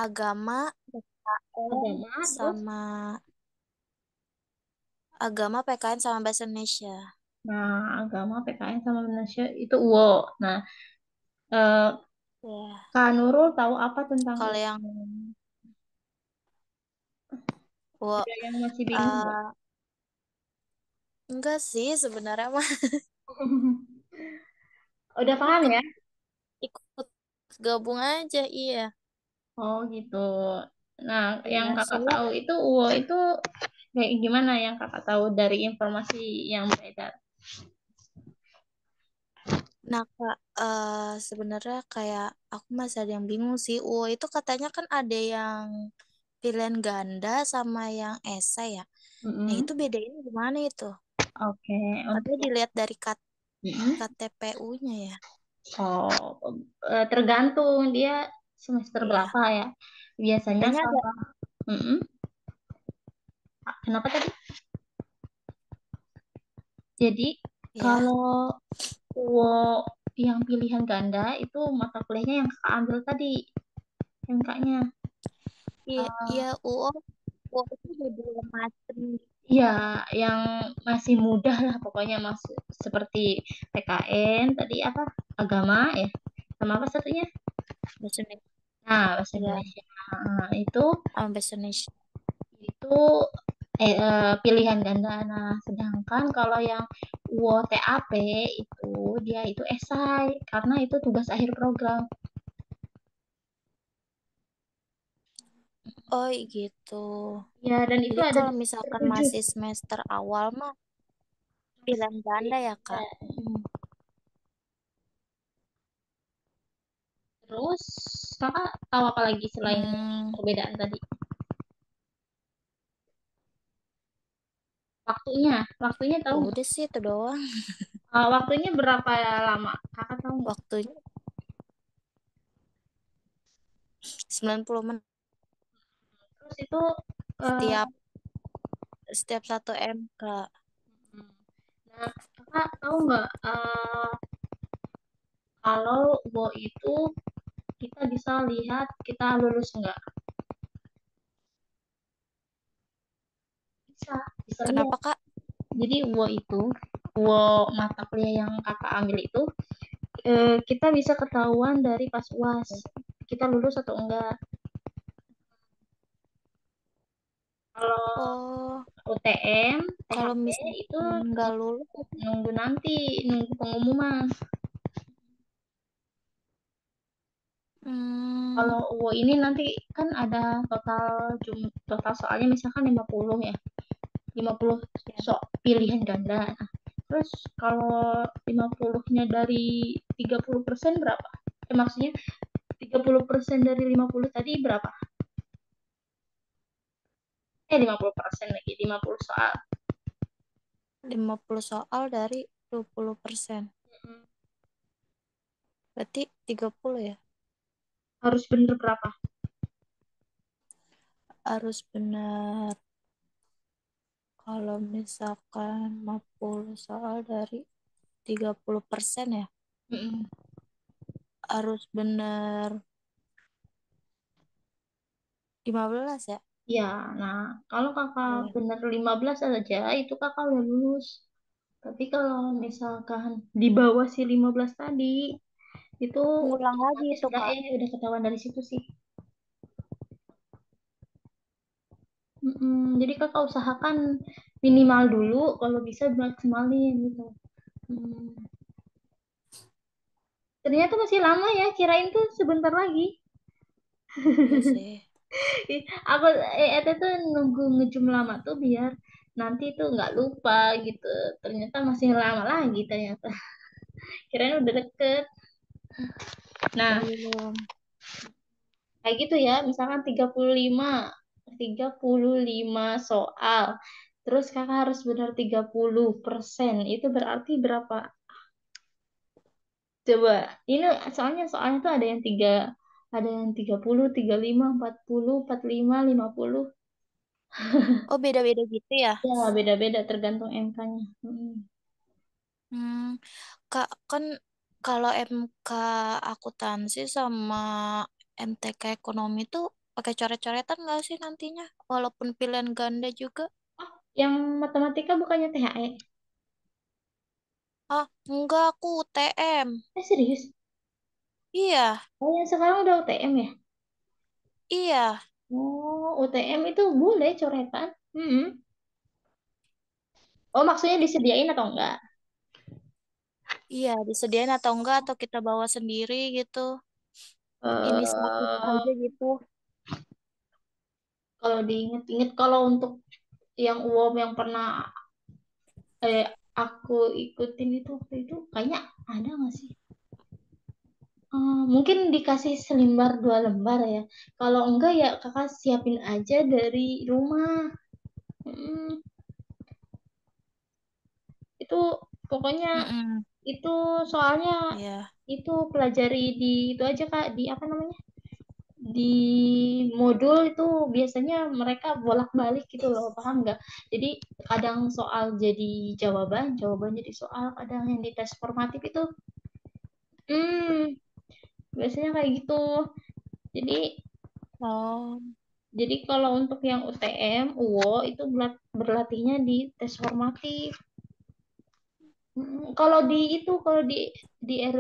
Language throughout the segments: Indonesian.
agama, PKN, Agama, terus. sama agama, PKN, sama bahasa Indonesia. Nah, agama, PKN sama Indonesia itu UO. Nah, eh, Ya, Kak Nurul tahu apa tentang kalau UO? yang wo, Ada yang masih bingung nggak? eh, enggak sih sebenarnya mah Udah paham ikut ya? ikut gabung aja, iya. Oh gitu. Nah, yang Iya, kakak soalnya tahu itu UO itu kayak gimana yang kakak tahu dari informasi yang beredar? nah Kak, sebenarnya kayak aku masih ada yang bingung sih. Itu katanya kan ada yang pilihan ganda sama yang esai ya. Nah, Mm-mm. itu bedain gimana itu? Oke, Katanya untuk dilihat dari mm-mm. KTPU-nya ya. Oh, tergantung dia semester Iya. berapa ya. Biasanya Katanya ada, kalau mm-mm. Kenapa tadi? Jadi ya. kalau UO yang pilihan ganda itu mata kuliahnya yang kakak ambil tadi, yang kakaknya. Iya, Eh, iya, UO itu ada dua macam. ya, yang masih mudah lah pokoknya masuk seperti PKN tadi apa agama ya, sama apa satunya? Bahasa Indonesia. Nah, bahasa Iya, Indonesia. Nah, sama bahasa Indonesia. itu pilihan ganda. Nah, sedangkan kalau yang UOTAP itu dia itu esai karena itu tugas akhir program. Oh, gitu. Ya, dan itu Jadi ada kalau di semester misalkan 7. masih semester awal mah pilihan ganda ya, Ya. Kak. Terus kakak tahu apa lagi selain Hmm, perbedaan tadi? Waktunya tahu nggak? udah sih itu doang. Waktunya berapa lama? Kakak tahu nggak? Waktunya 90 menit Terus itu eh, setiap setiap satu MK. hmm. Nah, kakak tahu nggak kalau WO itu kita bisa lihat kita lulus nggak? Bisa, bisa lihat. Kenapa, Kak? Jadi WO itu, WO mata kuliah yang kakak ambil itu, kita bisa ketahuan dari pas UAS. Kita lulus atau enggak. Kalau Oh, UTM, kalau THP itu misalkan nggak lulus, nunggu nanti, nunggu pengumuman. hmm, Kalau UO ini nanti kan ada total soalnya misalkan 50 ya. 50 ya. pilihan ganda. Nah, terus kalau 50-nya dari 30% berapa? Maksudnya 30% dari 50 tadi berapa? 50% lagi, 50 soal. 50 soal dari 20%. Mm-mm. Berarti 30 ya. Harus bener berapa? Harus benar. Kalau misalkan 50 soal dari 30% ya, Mm-mm. harus benar 15 ya. Ya, nah kalau kakak Iya. bener 15 saja itu kakak udah lulus. Tapi kalau misalkan di bawah si 15 tadi, itu Ngulang lagi otomatis itu, udah Kak. ketahuan dari situ sih. Jadi kakak usahakan minimal dulu, kalau bisa maksimalin gitu. Hmm. Ternyata masih lama ya, kirain tuh sebentar lagi. Iya sih. Aku itu tuh nunggu ngejum lama tuh biar nanti tuh nggak lupa gitu. Ternyata masih lama lagi ternyata. Kirain udah deket. Nah, Belum. kayak gitu ya, misalkan 35 soal. Terus kakak harus benar 30%. Itu berarti berapa? Coba, ini soalnya tuh ada yang 30, 35, 40, 45, 50. Oh, beda-beda gitu ya. Ya, beda-beda tergantung MK-nya. Hmm, Kak, kan kalau MK akuntansi sama MTK ekonomi tuh pakai coret-coretan nggak sih nantinya? Walaupun pilihan ganda juga. Oh, yang matematika bukannya THE? Ah, enggak, aku UTM. Serius? Iya, Oh, yang sekarang udah UTM ya? iya, Oh, UTM itu boleh coretan? Hmm. Oh, maksudnya disediain atau enggak? iya. Disediain atau enggak, atau kita bawa sendiri gitu. Inisiatif eh aja gitu. Kalau diinget-inget, kalau untuk yang UOM yang pernah eh, aku ikutin itu waktu itu, kayaknya ada nggak sih? Mungkin dikasih selembar dua lembar ya. Kalau enggak ya kakak siapin aja dari rumah. Hmm, itu pokoknya Mm-mm. itu soalnya Iya. itu pelajari di itu aja kak, di apa namanya, di modul itu biasanya mereka bolak-balik gitu loh, paham nggak? Jadi kadang soal jadi jawaban, jawaban jadi soal, kadang yang di tes formatif itu hmm biasanya kayak gitu. Jadi Oh, kalau untuk yang UTM, UO itu berlatihnya di tes formatif. Kalau di itu, kalau di R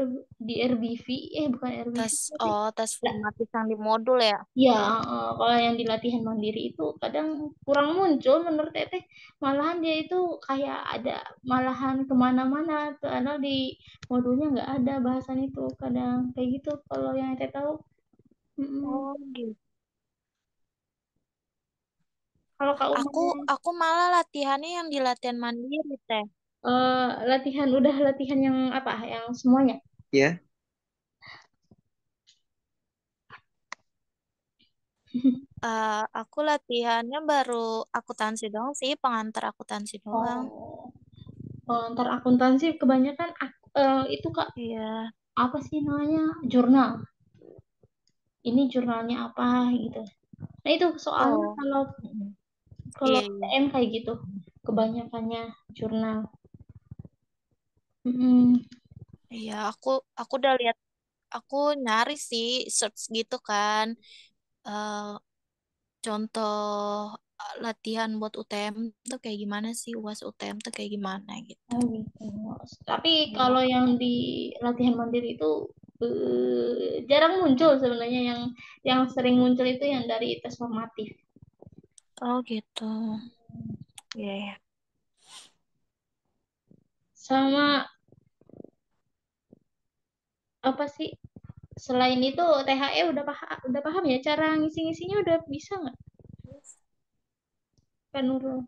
di RBV, bukan RBV tes, tapi oh, tes formatif yang di modul ya. ya, kalau yang di latihan mandiri itu kadang kurang muncul menurut Teteh. Malahan dia itu kayak ada, malahan kemana-mana. Karena di modulnya nggak ada bahasan itu. Kadang kayak gitu kalau yang Teteh tahu. Mm-mm. Oh, gitu. Kalau Kak Aku Umumnya aku malah latihannya yang di latihan mandiri, Teh. latihan, udah latihan yang apa? Yang semuanya? Ya, Aku latihannya baru akuntansi doang sih, pengantar akuntansi doang. Oh, ntar akuntansi kebanyakan itu Kak, Iya. apa sih namanya? Jurnal. Ini jurnalnya apa gitu. Nah itu soalnya Oh. kalau Mm-mm. kalau Iya, iya. TM kayak gitu, kebanyakannya jurnal. Mm-mm. Iya, aku udah lihat, aku nyari sih search gitu kan. eh Contoh latihan buat UTM tuh kayak gimana sih? UAS UTM tuh kayak gimana gitu. Oh gitu. Tapi Iya. kalau yang di latihan mandiri itu jarang muncul sebenarnya, yang sering muncul itu yang dari tes formatif. Oh gitu. Iya, ya. Sama apa sih? Selain itu THE udah paham ya cara ngisi-ngisinya, udah bisa nggak Kak Nurul?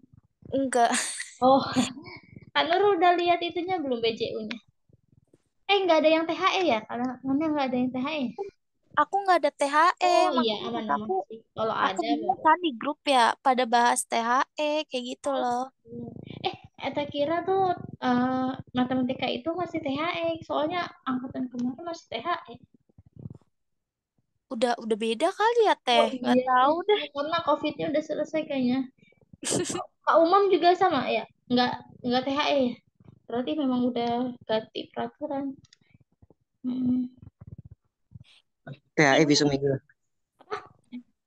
Enggak, Oh, Kak Nurul udah lihat itunya belum, BJU-nya? Nggak ada yang THE ya? Karena mana nggak ada yang THE? aku nggak ada THE, Oh iya, makanya kan aman-aman aku sih. Kalau aku ada bingung baru. kan di grup ya pada bahas THE kayak gitu Oh, loh. gitu. Eta kira tuh matematika itu masih THE. Soalnya angkatan kemarin masih THE. Udah beda kali ya Oh Teh, nggak iya, tahu deh. karena COVID-nya udah selesai kayaknya. Kak Umam juga sama ya? Nggak THE ya? Berarti memang udah ganti peraturan. Hmm. PHE Ini besok minggu.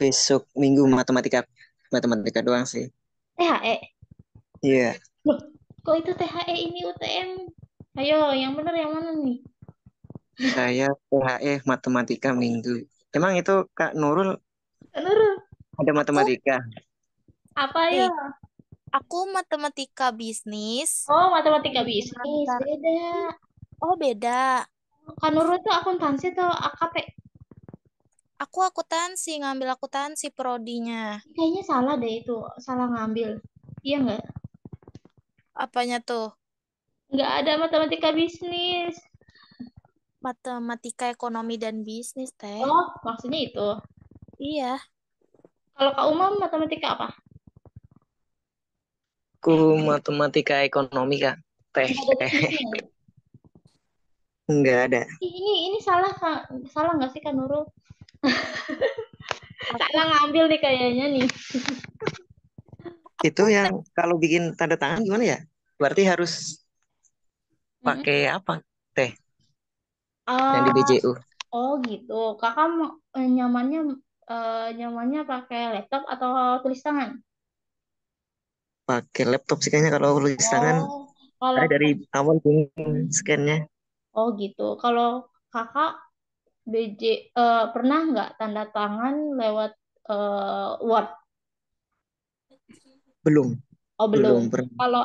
Besok minggu matematika, matematika doang sih. THE. Iya, Loh, kok itu THE ini UTM? Ayo, yang bener yang mana nih? saya PHE matematika minggu. Emang itu Kak Nurul Nurul, ada Aku matematika? apa ya? eh aku matematika bisnis Oh, matematika di bisnis. pengantar. Beda. Oh beda. Kan Nurul itu akuntansi atau AKP? Aku akuntansi, ngambil akuntansi prodinya. Kayaknya salah deh itu. Salah ngambil. Iya nggak? Apanya tuh? Nggak ada matematika bisnis. Matematika ekonomi dan bisnis, Teh. Oh, maksudnya itu. Iya. Kalau Kak Umam matematika apa? Ku matematika ekonomi Kak. Teh, Nggak ada teh. bisnisnya. Enggak ada. Ini salah Kak. Salah nggak sih Kak Nurul? Aku Salah ngambil nih kayaknya nih. Itu aku yang Teh. kalau bikin tanda tangan gimana ya? Berarti harus Mm-mm. pakai apa? Teh, yang di Ah, BJU. oh gitu. Kakak mau nyamannya nyamannya pakai laptop atau tulis tangan? Pakai laptop sih kayaknya kalau tulis tangan. Oh, kalau Saya dari awal bingung scan-nya. oh gitu. Kalau kakak BJ pernah nggak tanda tangan lewat Word? Belum, Oh belum. belum pernah. Kalau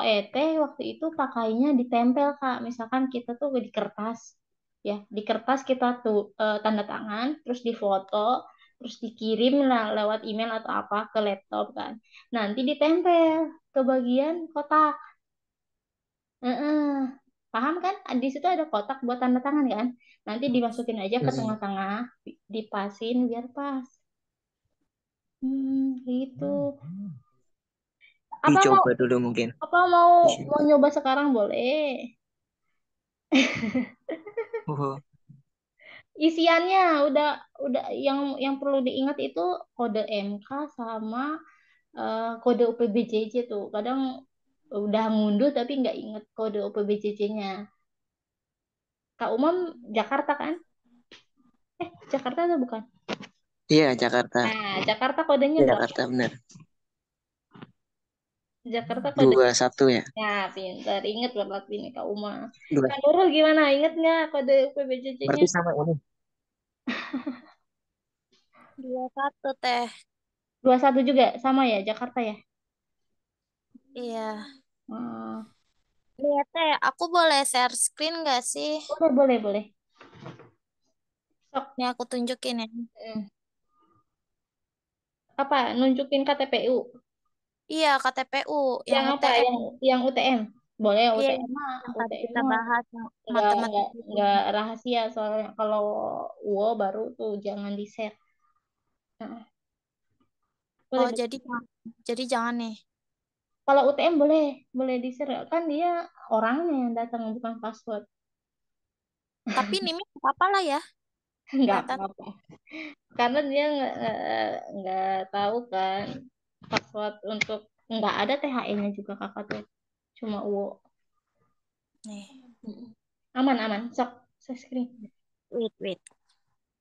waktu itu pakainya ditempel Kak. Misalkan kita tuh di kertas, ya di kertas kita tuh tanda tangan, terus difoto, terus dikirim lah lewat email atau apa ke laptop kan. Nanti ditempel ke bagian kotak. Heeh. Paham kan? Di situ ada kotak buat tanda tangan kan. Nanti dimasukin aja ke Mm-mm. tengah-tengah, dipasin biar pas. Gitu. Apa mau Dicoba dulu mungkin. apa mau Iya. mau nyoba sekarang boleh. Oh, Isiannya udah yang perlu diingat itu kode MK sama kode UPBJJ tuh. Kadang udah ngunduh tapi nggak inget kode UPBJJ-nya. Kak Umam Jakarta kan? Jakarta atau bukan? iya Jakarta. Nah, Jakarta kodenya Iya, berapa? Jakarta benar. Jakarta kode. 21 ya. Ya, pintar. Ingat berarti ini Kak Uma. Dua. Kak Nurul gimana? Ingat nggak kode UPBJJ-nya? Berarti sama ini. 21 teh. 21 juga sama ya Jakarta ya? Iya. Hmm, Iya teh, aku boleh share screen gak sih? boleh, boleh, boleh. Sok. Nih aku tunjukin ya. Hmm. Apa? Nunjukin KTPU. Iya, KTPU yang Yang apa? UTM. Yang UTM. Boleh Iya, UTM mah, yang tadi UTM kita mah bahas yang nggak matematika itu. nggak rahasia soalnya kalau UO baru tuh jangan di share. Nah, boleh, Oh, boleh. jadi jangan nih. Kalau UTM boleh boleh di share kan dia orangnya yang datang bukan password. Tapi NIM apa lah ya, Nggak kelihatan. apa-apa karena dia nggak tahu kan password untuk nggak ada THE-nya juga kakak tuh cuma UO. Nih, Mm. Aman aman sok share screen. wait.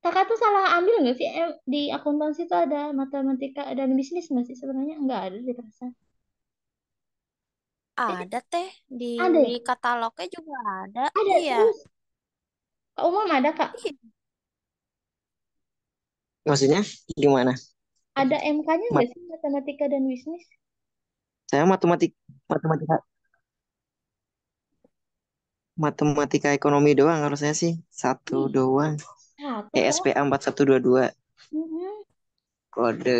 Kakak tuh salah ambil nggak sih di akuntansi tuh ada matematika dan bisnis nggak sih sebenarnya nggak ada di rasa. Ada teh di Ada ya? katalognya juga ada. Ada Iya. serius. Kak Umam ada kak? Iya. Maksudnya gimana? Ada MK-nya nggak Mat- sih matematika dan bisnis? saya matematika matematika ekonomi doang harusnya sih. Satu Ih, doang. satu kak. ESPA 4122 Mm-mm. kode.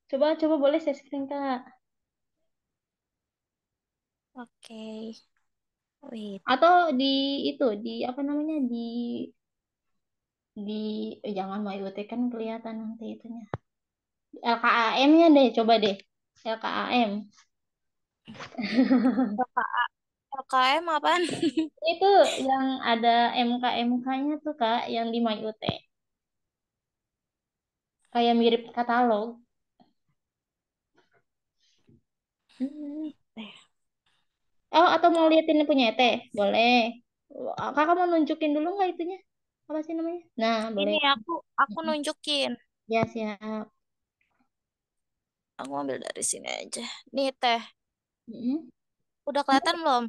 Coba coba boleh share screen kak. Oke. Wait. Atau di itu di apa namanya di jangan mau IoT kan kelihatan nanti itunya. LKAM-nya deh coba deh. LKAM. LKM apaan? Itu yang ada MK-MK-nya tuh Kak, yang di MyUT. Kayak mirip katalog. Hmm, Oh, atau mau liatin punya Teh? Boleh. Kakak mau nunjukin dulu nggak itunya? Apa sih namanya? Nah, boleh. Ini aku nunjukin. Ya, siap. Aku ambil dari sini aja. Nih teh, Mm-mm. udah kelihatan belum?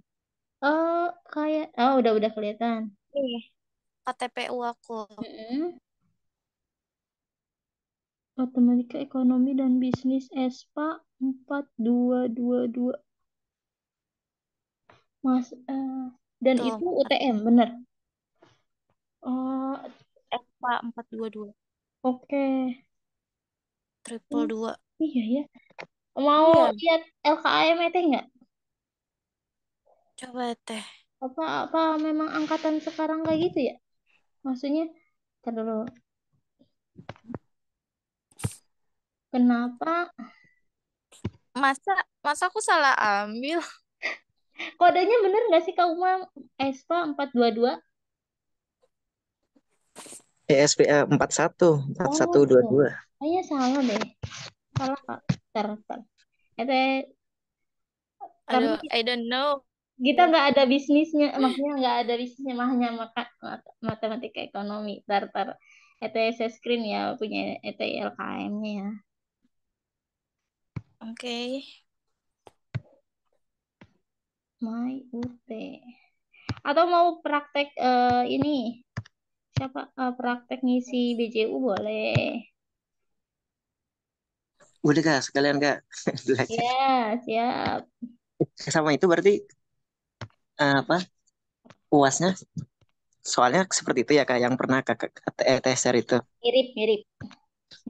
Oh, udah kelihatan. Nih, KTPU aku. Mm-mm. Matematika, Ekonomi, dan Bisnis ESPA 4222. Mas, dan Tuh, itu UTM, bener? Oh, ESPA 422. oke. Triple Hmm, dua. iya ya. Mau Iya, lihat LKAM teh nggak? coba teh. Apa apa memang angkatan sekarang kayak gitu ya? Maksudnya, ntar dulu. Kenapa Masa masa aku salah ambil? kodenya bener nggak sih Kak Uma? ESPA 422. ESPA 41 Oh, 4122. kayaknya salah deh. Salah Kak. Ntar. Teh, karena Aduh, I don't know. Kita nggak ada bisnisnya, maksudnya nggak ada bisnisnya, hanya matematika ekonomi. Tar ETS screen ya punya ETLKM-nya ya. Oke. My UT. Atau mau praktek ini siapa praktek ngisi BJU boleh. Udah kak, sekalian kak belajar. Ya, siap. Sama itu berarti apa? Puasnya soalnya seperti itu ya kak yang pernah kakak TSR itu. Mirip-mirip.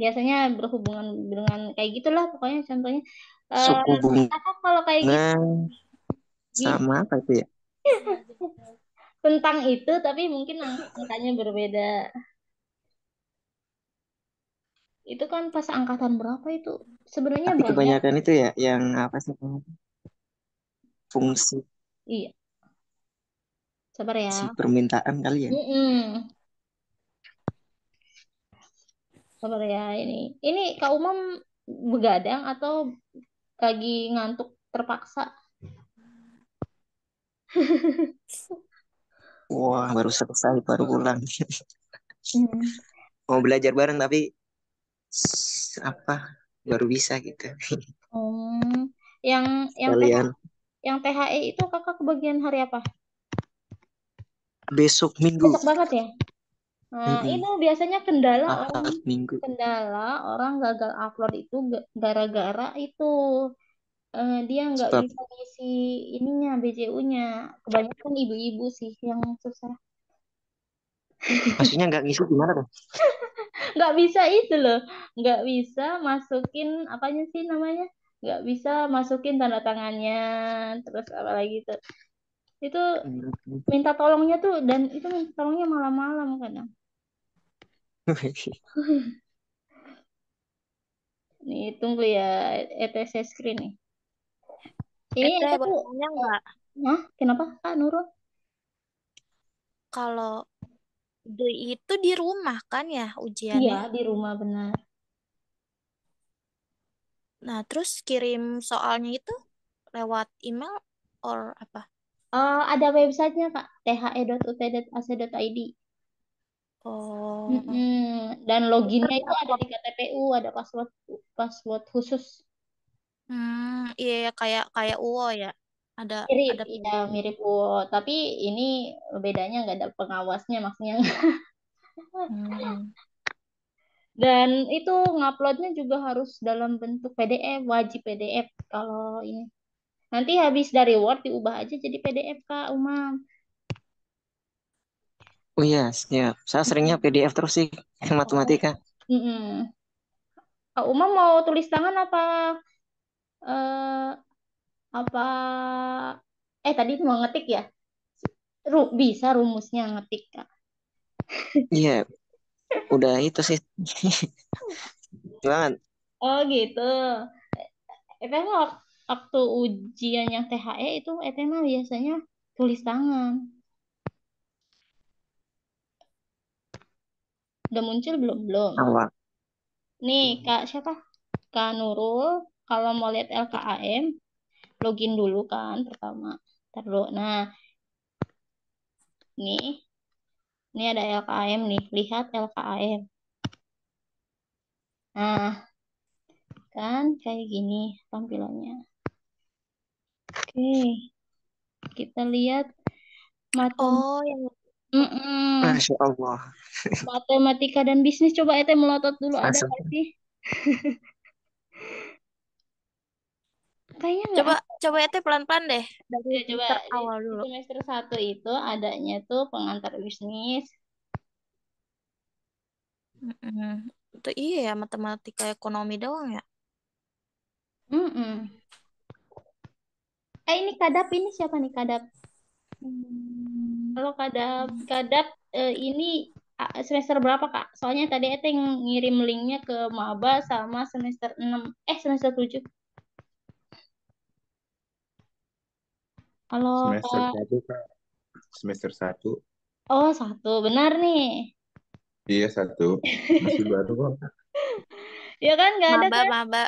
Biasanya berhubungan dengan kayak gitulah pokoknya contohnya. Eh, Suku bunga kalau kayak gitu bisa sama apa itu ya? tentang itu tapi mungkin angkanya berbeda. Itu kan pas angkatan berapa itu? Sebenarnya Tapi banyak. kebanyakan itu ya yang apa sih namanya? Fungsi Iya, sabar ya. si permintaan kali ya. Mm-mm. Sabar ya ini. Ini Kak Umam begadang atau lagi ngantuk terpaksa? Wah, baru selesai, baru pulang. Hmm. Mau belajar bareng tapi apa baru bisa gitu. Hmm. Yang yang TH, Sekalian yang THE itu kakak kebagian hari apa? besok Minggu. Besok banget ya? Nah, Mm-mm. itu biasanya Ahad Minggu. kendala orang gagal upload itu gara-gara itu dia nggak Sebab bisa ngisi ininya BJU-nya. Kebanyakan ibu-ibu sih yang susah. maksudnya nggak ngisi gimana tuh? Nggak bisa itu loh, nggak bisa masukin apanya sih namanya? Nggak bisa masukin tanda tangannya, terus apa lagi itu minta tolongnya tuh dan itu minta tolongnya malam-malam kadang. Nih tunggu ya ETC screen nih. Ini Teh, itu tuh boleh nanya nggak? nah kenapa Kak Nurul? Kalau Doi itu di rumah kan ya Iya ujiannya? di rumah benar. Nah, terus kirim soalnya itu lewat email or apa? Ada websitenya Kak, the.ut.ac.id. Oh, Mm-mm. Dan loginnya terus itu ada upload. di KTPU, ada password password khusus. Iya ya, kayak kayak UO ya. Ada Mirip, ada ya mirip. Oh, tapi ini bedanya nggak ada pengawasnya maksudnya. Hmm. Dan itu nguploadnya juga harus dalam bentuk PDF, wajib PDF kalau ini. Nanti habis dari Word diubah aja jadi PDF Kak Umam. Oh iya, siap. Saya seringnya PDF terus sih Oh. matematika. Mm-mm. Kak Umam mau tulis tangan eh, apa tadi mau ngetik ya? Bisa rumusnya ngetik Kak. Iya, udah itu sih banget. Oh gitu. Itu mah waktu ujian yang THE itu mah biasanya tulis tangan. Udah muncul belum? Belum. Awal. Nih, Kak siapa? Kak Nurul, kalau mau lihat LKAM, login dulu kan pertama. Taruh. Nah, nih, ini ada LKAM nih. Lihat LKAM. Nah, kan kayak gini tampilannya. Oke, kita lihat Oh, yang Mm-mm. Masya Allah. Matematika dan bisnis. Coba melotot dulu ada Langsung. nggak sih? Kayaknya nggak coba ada. coba itu pelan-pelan deh dari Ya, coba semester di awal di dulu. semester satu itu adanya tuh pengantar bisnis. Mm-mm. Itu iya ya matematika ekonomi doang ya. Mm-mm. Ini kadap ini siapa nih kadap? Hmm. Kalau kadap ini semester berapa Kak? Soalnya tadi Ete ngirim linknya ke maba sama semester 6 semester 7. Kalau Semester Kak, satu Kak, semester satu. oh satu benar nih. Iya satu, masih baru kok. Ya kan nggak ada Maba kan? maba.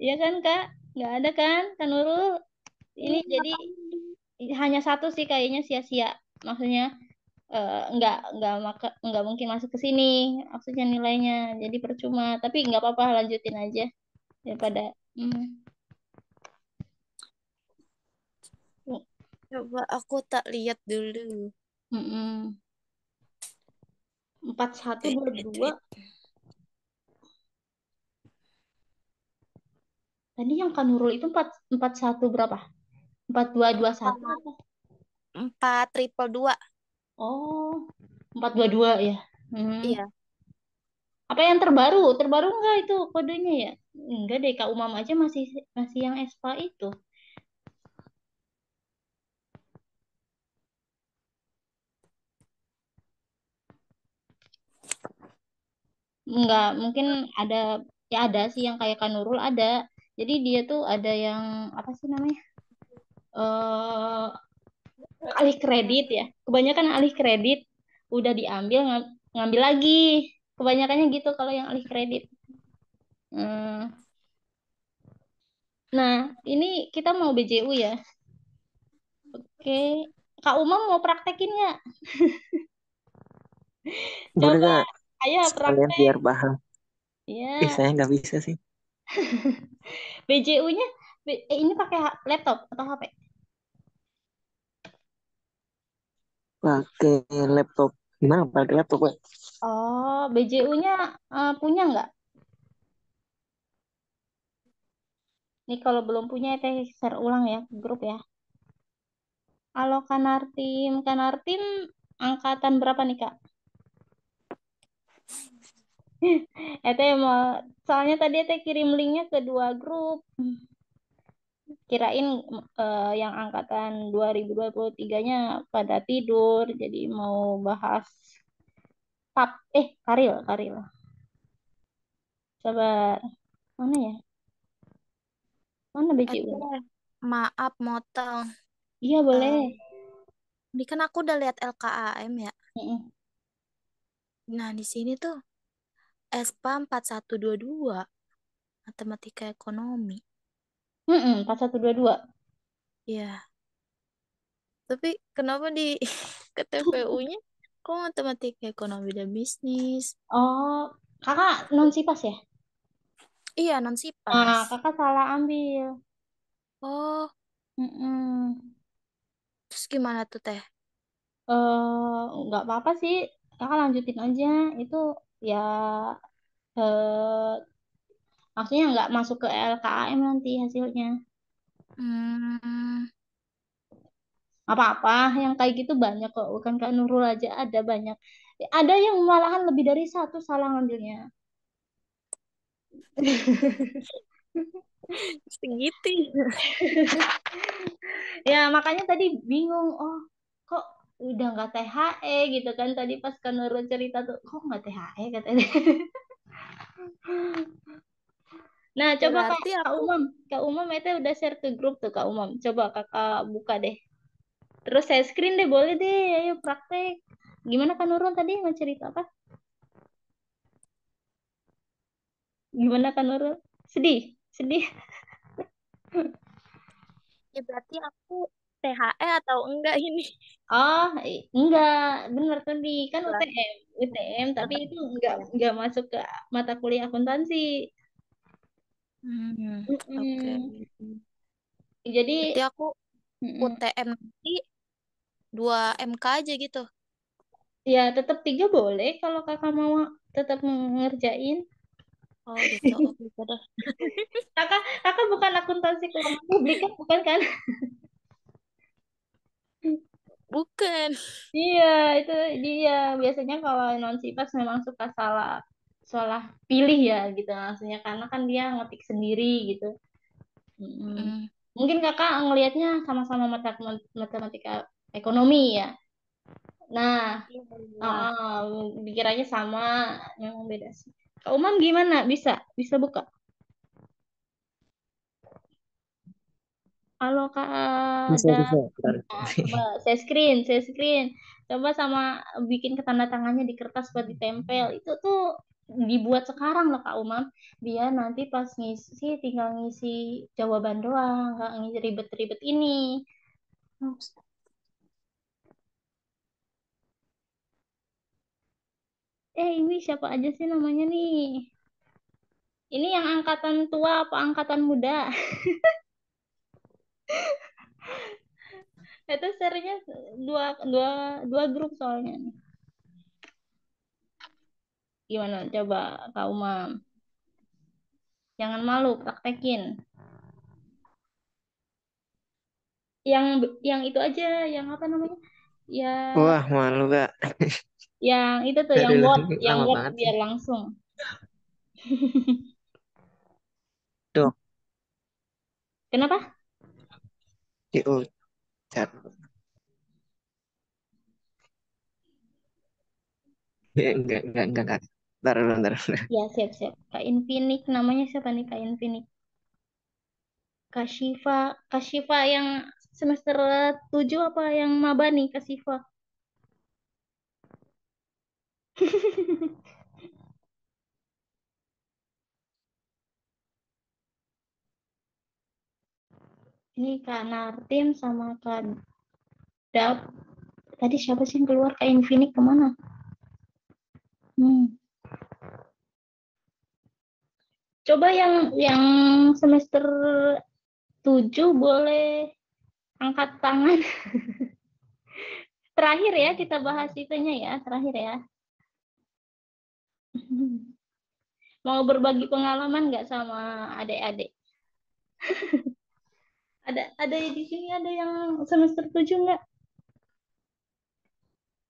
Ya kan Kak? Nggak ada kan? Kan Nurul ini Iya jadi kan. hanya satu sih kayaknya sia-sia. Maksudnya nggak mungkin masuk ke sini maksudnya nilainya. Jadi percuma. Tapi nggak apa-apa lanjutin aja daripada Coba aku tak lihat dulu. 4122. Wait. Tadi yang Kanurul itu 41 berapa? 4221 apa? 4222. Oh, 422 ya. Iya. Apa yang terbaru? Terbaru enggak itu kodenya ya? Enggak deh, Kak Umam aja masih masih yang ESPA itu. Enggak, mungkin ada ya ada sih yang kayak Kanurul ada. Jadi dia tuh ada yang apa sih namanya? Eh alih kredit ya. Kebanyakan alih kredit udah diambil ngambil lagi. Kebanyakannya gitu kalau yang alih kredit. Nah, ini kita mau BJU ya. Oke. Kak Umam mau praktekin nggak? Boleh Coba, gak ayo sekalian praktek. biar paham? Ya, Saya nggak bisa sih. BJU-nya ini pakai laptop atau HP? Pakai laptop. Gimana pakai laptop, Pak? Oh, BJU-nya punya nggak? Nih kalau belum punya, teh share ulang ya ke grup ya. Halo Kanartim angkatan berapa nih Kak? Teh mau, soalnya tadi teh kirim linknya ke dua grup. Kirain yang angkatan 2023-nya pada tidur, jadi mau bahas Karil. Coba mana ya? Mana BCU-nya? Maaf motong. Iya boleh. Ini kan aku udah lihat LKAM ya. Mm-mm. Nah, di sini tuh ESPA 4122 Matematika Ekonomi. 4122. Ya, tapi kenapa di KTPU-nya kok Matematika Ekonomi dan Bisnis? Oh, kakak non sipas ya? Iya, non Nah, Sipas. kakak salah ambil. Oh, Mm-mm. terus gimana tuh Teh? Nggak apa-apa sih. Kakak lanjutin aja. Itu ya eh, maksudnya nggak masuk ke LKAM nanti hasilnya. Hmm, Apa-apa yang kayak gitu banyak kok. Bukan Kak Nurul aja ada banyak. Ada yang malahan lebih dari satu salah ngambilnya. segitu. Ya makanya tadi bingung. Oh, kok udah nggak THE gitu kan tadi pas Kak Nurul cerita tuh kok nggak THE katanya. Nah, coba Berarti aku Kak Umam itu udah share ke grup tuh Kak Umam. Coba Kakak buka deh. Terus saya screen deh, boleh deh. Ayo praktek. Gimana Kak Nurul tadi mau cerita apa? Gimana Kak Nurul? Sedih, sedih. ya berarti aku THE atau enggak ini? Oh, enggak, bener tadi kan Lah, UTM, tapi tetap itu gitu ya. enggak masuk ke mata kuliah akuntansi. Oke. Mm-mm. Jadi, Berarti aku mm-mm. UTM nanti 2 MK aja gitu. Ya tetap tiga boleh kalau kakak mau tetap ngerjain. Oh gitu. Oh gitu deh. Kakak bukan akuntansi keuangan publik kan, bukan kan? Bukan. Iya, itu dia. Biasanya kalau non sipas memang suka salah salah pilih ya gitu maksudnya karena kan dia ngetik sendiri gitu. Mm. Mm, Mungkin kakak ngelihatnya sama-sama matematika ekonomi ya. Nah, iya, iya. dikiranya sama, memang beda sih. Kak Umam gimana? Bisa? Bisa buka? Halo Kak Bisa, Ada. bisa. Bentar. Nah, coba saya screen. Coba sama bikin ketanda tangannya di kertas buat ditempel. Itu tuh dibuat sekarang loh Kak Umam. Dia nanti pas ngisi tinggal ngisi jawaban doang, nggak ngisi ribet-ribet ini. Ini siapa aja sih namanya nih? Ini yang angkatan tua apa angkatan muda? Itu serinya dua, dua, dua grup soalnya nih. Gimana? Coba Kak Umam. Jangan malu, praktekin. Yang itu aja, yang apa namanya? Ya, Wah, malu gak? yang itu tuh, Aduh, yang lama bot banget sih. biar langsung. Tuh, Kenapa? diucap. Enggak. Bentar. Ya, siap-siap. Kak Infinik, namanya siapa nih Kak Infinik? Kak Syifa. Kak Syifa yang semester 7 apa yang maba nih Kak Syifa? Ini Kak Nartim sama Kak Dap. Tadi siapa sih yang keluar? Kak Infinik kemana? Hmm. Coba yang semester 7 boleh angkat tangan. Terakhir ya kita bahas itunya ya, terakhir ya. Mau berbagi pengalaman nggak sama adik-adik? Ada di sini ada yang semester 7 nggak?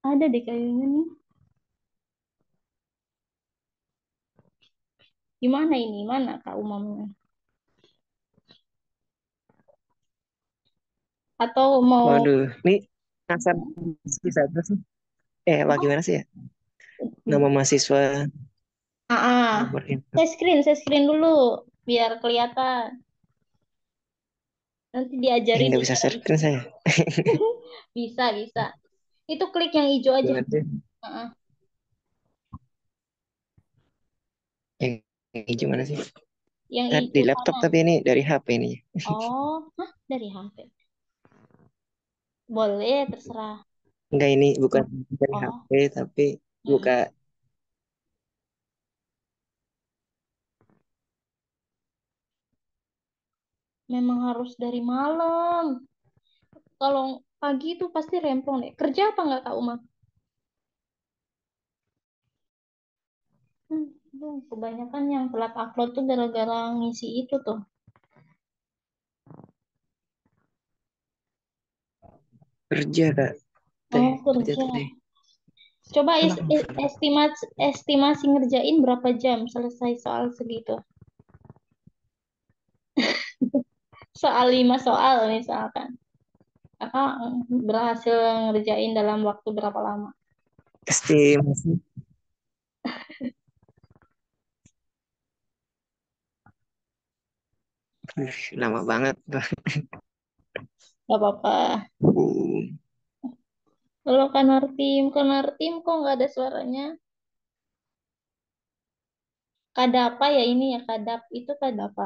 Ada deh kayaknya nih. Gimana ini? Mana Kak Umamnya? Atau mau Waduh, ini asal bisa terus sih. Bagaimana sih ya? Nama mahasiswa, ah, ah. nomor info. Saya screen dulu biar kelihatan. Nanti diajarin Nggak di bisa cara share screen isi. saya. Bisa, bisa. Itu klik yang hijau aja. Gimana sih? Ah, ah. Yang, yang gimana sih? Yang Di hijau laptop sana. tapi ini dari HP ini. Oh, hah? Dari HP. Boleh, terserah. Enggak, ini bukan dari Oh, HP tapi buka. mm-mm. Memang harus dari malam. Kalau pagi itu pasti rempong deh. Kerja apa nggak Kak Uma? Kebanyakan yang telat upload tuh gara-gara ngisi itu tuh. Kerja kak. Oh, Kerja kerja. teh. Coba Alah, estimasi ngerjain berapa jam selesai soal segitu. Soal 5 soal misalkan. Kakak berhasil ngerjain dalam waktu berapa lama? estimasi. Lama banget. Gak apa-apa. Uh, Kalau Kanartim kok nggak ada suaranya? Kadapa ya ini ya, kadap itu kadapa.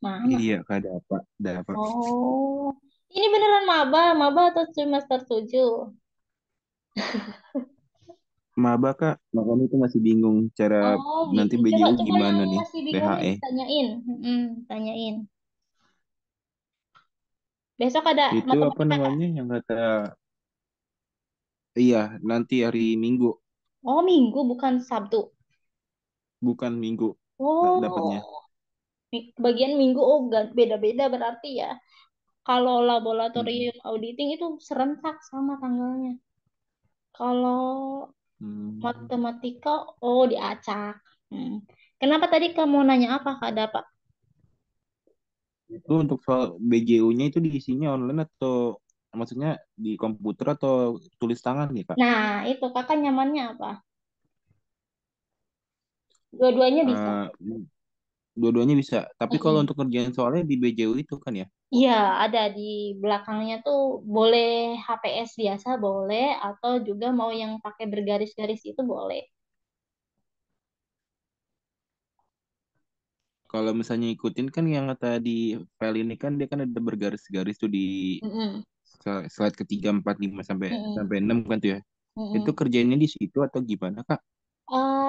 Mana? Iya, Kak, dapat. Oh, ini beneran maba atau semester 7? Maba, Kak. Makanya itu masih bingung cara Oh, nanti gitu. Coba BJU coba yang gimana nih, masih bingung nih THE. tanyain. Tanyain. Besok ada Itu apa matematika nggak? namanya yang kata, iya, nanti hari Minggu, Oh, Minggu bukan Sabtu. bukan Minggu dapatnya. Oh, bagian Minggu. Oh, beda-beda berarti ya. Kalau Mm-mm. laboratorium auditing itu serentak sama tanggalnya. Kalau Hmm. matematika, oh diacak. Hmm. Kenapa tadi kamu nanya apa, Kak Dapa? Itu untuk soal BJU-nya itu diisinya online atau maksudnya di komputer atau tulis tangan nih, Kak? Nah, itu kakak nyamannya apa? Dua-duanya bisa. Eh, Dua-duanya bisa. Tapi kalau Mm-mm. untuk kerjaan soalnya di BJU itu kan ya. Iya, ada di belakangnya tuh boleh HPS biasa boleh atau juga mau yang pakai bergaris-garis itu boleh. Kalau misalnya ikutin kan yang tadi file ini kan dia kan ada bergaris-garis tuh di Mm-mm. slide ketiga, empat, lima sampai Mm-mm. sampai enam kan tuh ya. Itu Mm-mm. kerjanya di situ atau gimana Kak?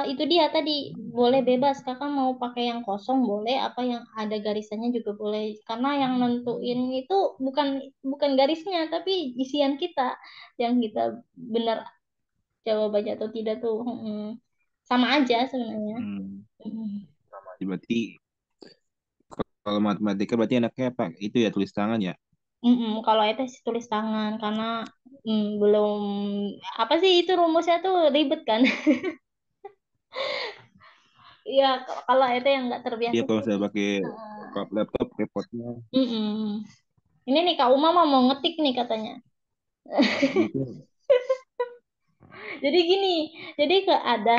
Itu dia tadi boleh bebas kakak mau pakai yang kosong boleh apa yang ada garisannya juga boleh karena yang nentuin itu bukan bukan garisnya tapi isian kita yang kita benar jawabannya atau tidak tuh. Sama aja sebenarnya. Hmm, Mm. berarti kalau matematika berarti enaknya apa? Itu ya tulis tangan ya. Kalau itu sih tulis tangan karena belum apa sih itu rumusnya tuh ribet kan. Iya kalau itu yang nggak Dia terbiasa kalau sih. saya pakai laptop repotnya. Mm-mm. Ini nih Kak Uma mau ngetik nih katanya. Mungkin Jadi gini, jadi ada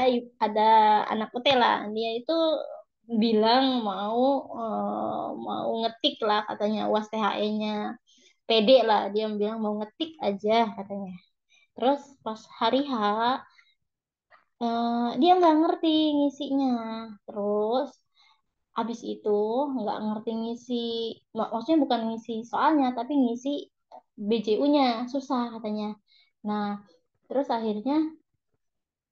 anak PT lah, dia itu bilang mau ngetik lah katanya UAS THE-nya. Pede lah dia bilang mau ngetik aja katanya. Terus pas hari H dia nggak ngerti ngisinya. Terus habis itu nggak ngerti ngisi, maksudnya bukan ngisi soalnya tapi ngisi BJU-nya susah katanya. Nah, terus akhirnya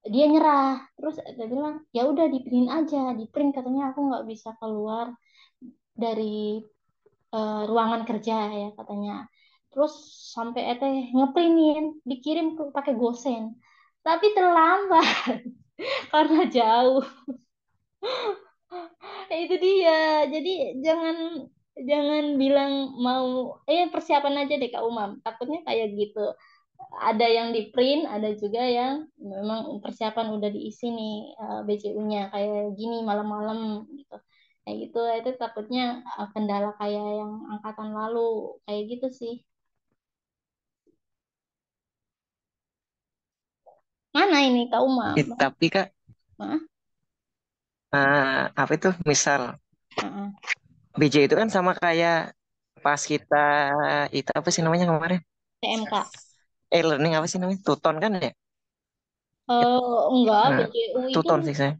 dia nyerah terus dia bilang ya udah di print aja di print katanya aku nggak bisa keluar dari ruangan kerja ya katanya terus sampai ngeprintin dikirim ke pakai gosen tapi terlambat karena jauh. Itu dia jadi jangan jangan bilang mau persiapan aja deh Kak Umam takutnya kayak gitu ada yang di print, ada juga yang memang persiapan udah diisi nih BCU-nya kayak gini malam-malam gitu. Kayak gitu itu takutnya kendala kayak yang angkatan lalu kayak gitu sih. Mana ini Kak Umam? Tapi Kak, Hah? apa itu? Misal Heeh. BJ itu kan sama kayak pas kita itu apa sih namanya kemarin? TMK. Learning apa sih namanya? Tuton kan ya? Enggak, Eh, Tuton sih saya.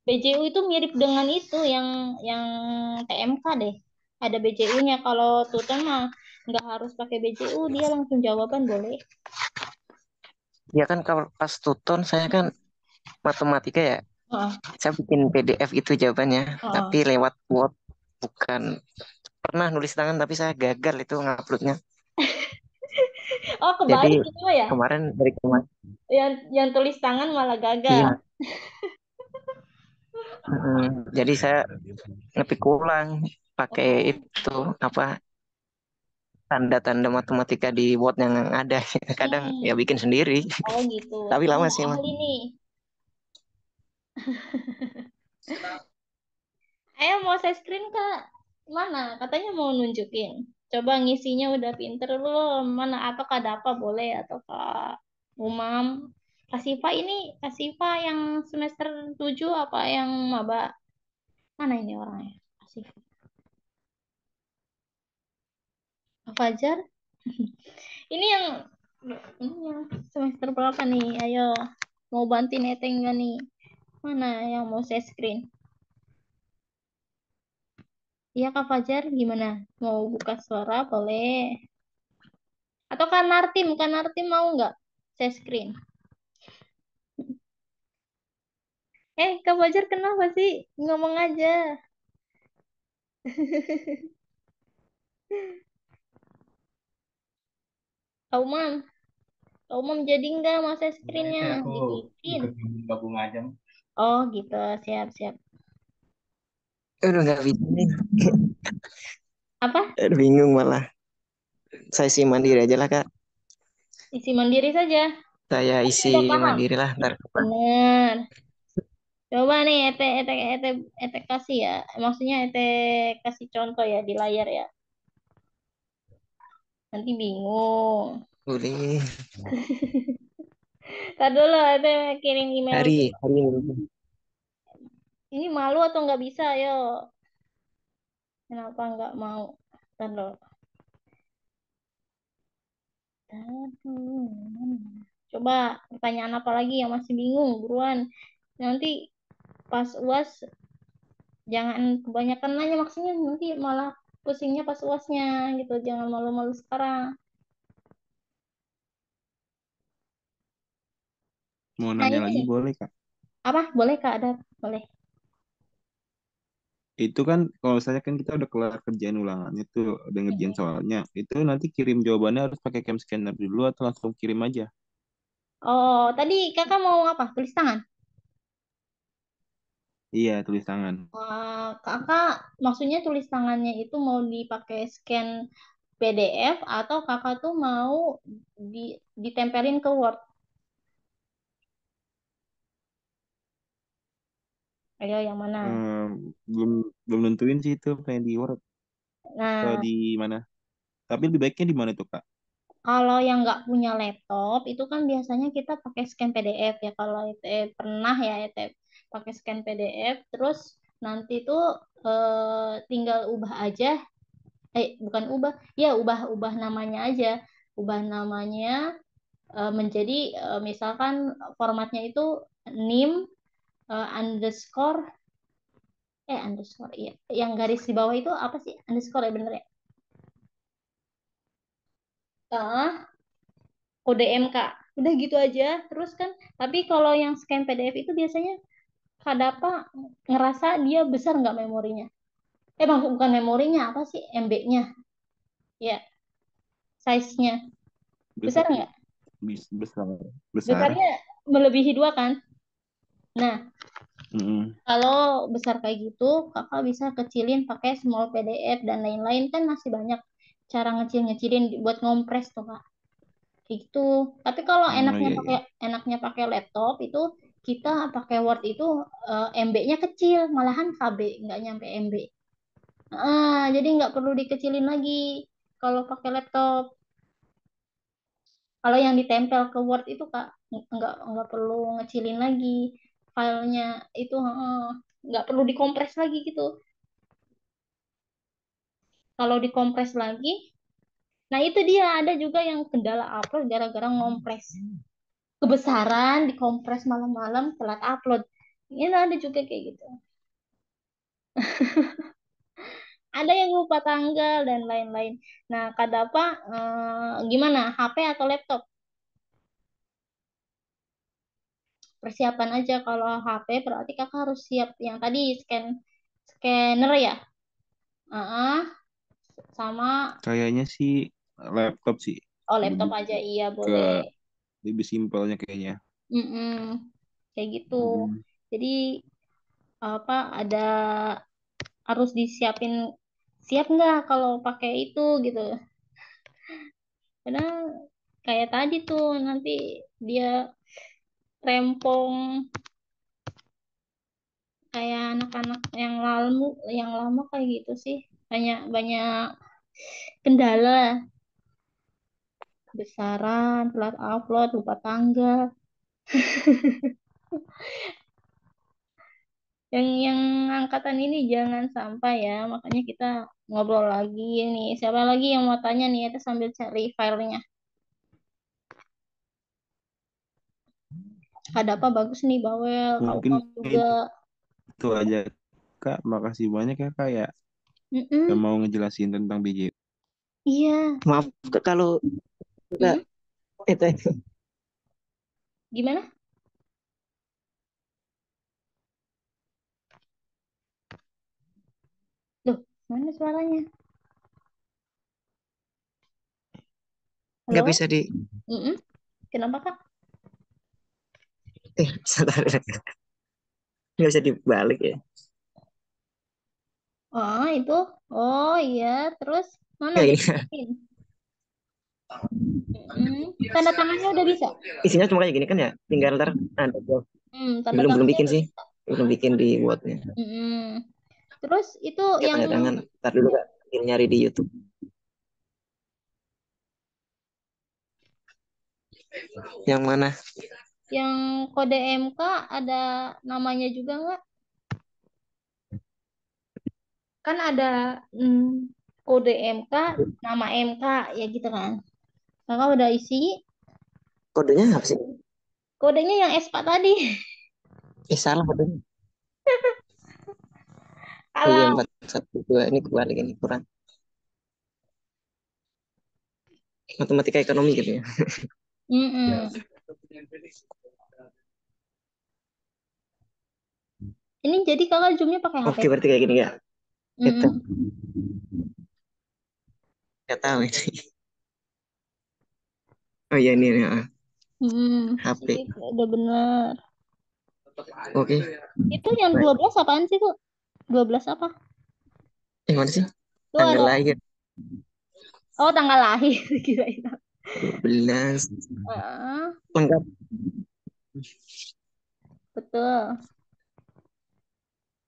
BJU itu mirip dengan itu yang TMK deh. Ada BJU-nya. Kalau Tuton mah nggak harus pakai BJU, dia langsung jawaban boleh. Ya kan kalau pas Tuton saya kan matematika ya. Heeh, Saya bikin PDF gitu jawabannya, heeh. tapi lewat Word, bukan pernah nulis tangan tapi saya gagal itu nguploadnya. Oh, Jadi kebalik gitu ya. kemarin dari kemarin, Yang tulis tangan malah gagal. iya, jadi saya ngetik ulang pakai Oh, itu apa tanda-tanda matematika di Word yang ada. Kadang ya hmm. bikin sendiri, Oh gitu. tapi lama Kamu sih mah. ahli nih. Ayo mau saya screen Kak. Mana? Katanya mau nunjukin. Coba ngisinya udah pinter belum? Mana? Apakah ada apa boleh atau Kak Umam? Kasifa ini Kasifa yang semester 7 apa yang maba? Mana ini orangnya? Kasifa. Fajar? Ini yang ini yang semester berapa nih? Ayo, mau bantuin Eteng nggak nih? Mana yang mau saya screen? Iya Kak Fajar, gimana? Mau buka suara boleh? Atau Kak Nartim mau nggak? Saya screen. Kak Fajar kenapa sih? Ngomong aja. Kak Umam, Kak Umam jadi nggak mau saya screennya? Dikutin. Oh gitu, siap-siap. Udah nggak bisa nih. Apa? Bingung malah. Saya isi mandiri aja lah Kak. Isi mandiri saja. Saya Tapi isi udah paham. mandiri lah ntar. Bener. Coba nih ete kasih ya. Maksudnya ete kasih contoh ya di layar ya. Nanti bingung. Boleh. Tadi dulu ete kirim email. Hari ini. Ini malu atau nggak bisa? Yo. Kenapa nggak mau? Tadi dulu. Coba pertanyaan apa lagi yang masih bingung, buruan. Nanti pas UAS Jangan kebanyakan nanya, maksudnya nanti malah pusingnya pas UASnya gitu. Jangan malu-malu sekarang. Mau Nah nanya ini lagi nih, boleh Kak? apa? Boleh Kak, ada? Boleh. Itu kan kalau misalnya kan kita udah kelar kerjaan ulangannya tuh, udah ngerjain Mm-mm. soalnya. Itu nanti kirim jawabannya harus pakai cam scanner dulu atau langsung kirim aja? Oh, tadi kakak mau apa? Tulis tangan? Iya, tulis tangan. Kakak maksudnya tulis tangannya itu mau dipakai scan PDF atau kakak tuh mau ditempelin ke Word? Ayo yang mana? Ehm, belum belum nentuin sih itu pengen di Word atau Nah, di mana. Tapi lebih baiknya di mana tuh Kak? kalau yang nggak punya laptop itu kan biasanya kita pakai scan PDF ya. Kalau itu pernah ya itu pakai scan PDF, terus nanti tuh tinggal ubah aja. Bukan ubah, ya ubah namanya aja. Ubah namanya menjadi misalkan formatnya itu nim underscore underscore iya. Yang garis di bawah itu apa sih? Underscore ya bener ya? Ah, kode MK. Udah gitu aja. Terus kan, tapi kalau yang scan PDF itu biasanya Kadapa ngerasa dia besar nggak memorinya? Bukan memorinya, apa sih? MB-nya. Ya, size-nya. Besar Besar sih. nggak? Besar. Besar. Besarnya melebihi 2 kan? Nah, Mm-mm. kalau besar kayak gitu, kakak bisa kecilin pakai small PDF dan lain-lain kan masih banyak cara ngecil-ngecilin buat ngompres tuh kak. Kayak gitu. Tapi kalau Oh iya iya. enaknya pakai laptop itu kita pakai Word itu MB-nya kecil, malahan KB nggak nyampe MB. Jadi nggak perlu dikecilin lagi kalau pakai laptop. Kalau yang ditempel ke Word itu kak nggak perlu ngecilin lagi filenya itu, nggak perlu dikompres lagi gitu. Kalau dikompres lagi, nah itu dia ada juga yang kendala upload gara-gara ngompres. Kebesaran dikompres malam-malam telat upload. Ini ada juga kayak gitu. Ada yang lupa tanggal dan lain-lain. Nah, Kadapa gimana? HP atau laptop? Persiapan aja kalau HP berarti kakak harus siap yang tadi scanner ya. Sama Kayaknya sih laptop sih laptop lebih aja iya ke boleh. lebih simpelnya kayaknya. Mm-mm. Kayak gitu. Mm. Jadi apa ada harus disiapin siap nggak kalau pakai itu gitu. Karena kayak tadi tuh nanti dia rempong kayak anak-anak yang lama kayak gitu sih. Banyak banyak kendala, besaran, telat upload, lupa tanggal. Yang angkatan ini jangan sampai ya, makanya kita ngobrol lagi nih. Siapa lagi yang mau tanya nih? Kita sambil cari filenya. Ada apa bagus nih, Bawel. Kau Mungkin juga. itu aja Kak. Makasih banyak ya Kak ya udah Mm-mm. mau ngejelasin tentang BJ. Iya. Maaf Kak, kalau Kak, Mm-mm. itu Gimana? Loh, mana suaranya? nggak Halo? bisa di Mm-mm. Kenapa, Kak? sebentar, nggak bisa dibalik ya. Oh, itu. Oh, iya. Terus mana Ya ini dibikin? Mm-mm. Tanda tangannya udah bisa? isinya cuma kayak gini kan ya, tinggal ntar ada Tanda belum belum tangannya bikin udah sih, bisa. belum bikin di Wordnya. Mm-mm. Terus itu Ya yang tanda tangan, ntar dulu Kak, ini nyari di YouTube. Yang mana? yang kode MK ada namanya juga nggak? Kan ada kode MK, nama MK ya gitu kan. Kakak udah isi Kodenya apa sih? kodenya yang SPA tadi. Salah kodenya. Oh iya, Kalau 412 ini kebalik ini kurang. Matematika ekonomi gitu ya. mm-mm. Ini jadi kakak zoomnya pakai HP. Oke, berarti kayak gini ya. Itu Mm-mm. nggak tahu ini. Oh iya ini ya. Mm-mm. HP. Sip, udah bener. Oke. Itu yang Baik. 12 apaan sih kok? 12 apa? Mana sih? Tuh Tanggal ada, lahir oh tanggal lahir kirain. 12 Heeh, lengkap. betul.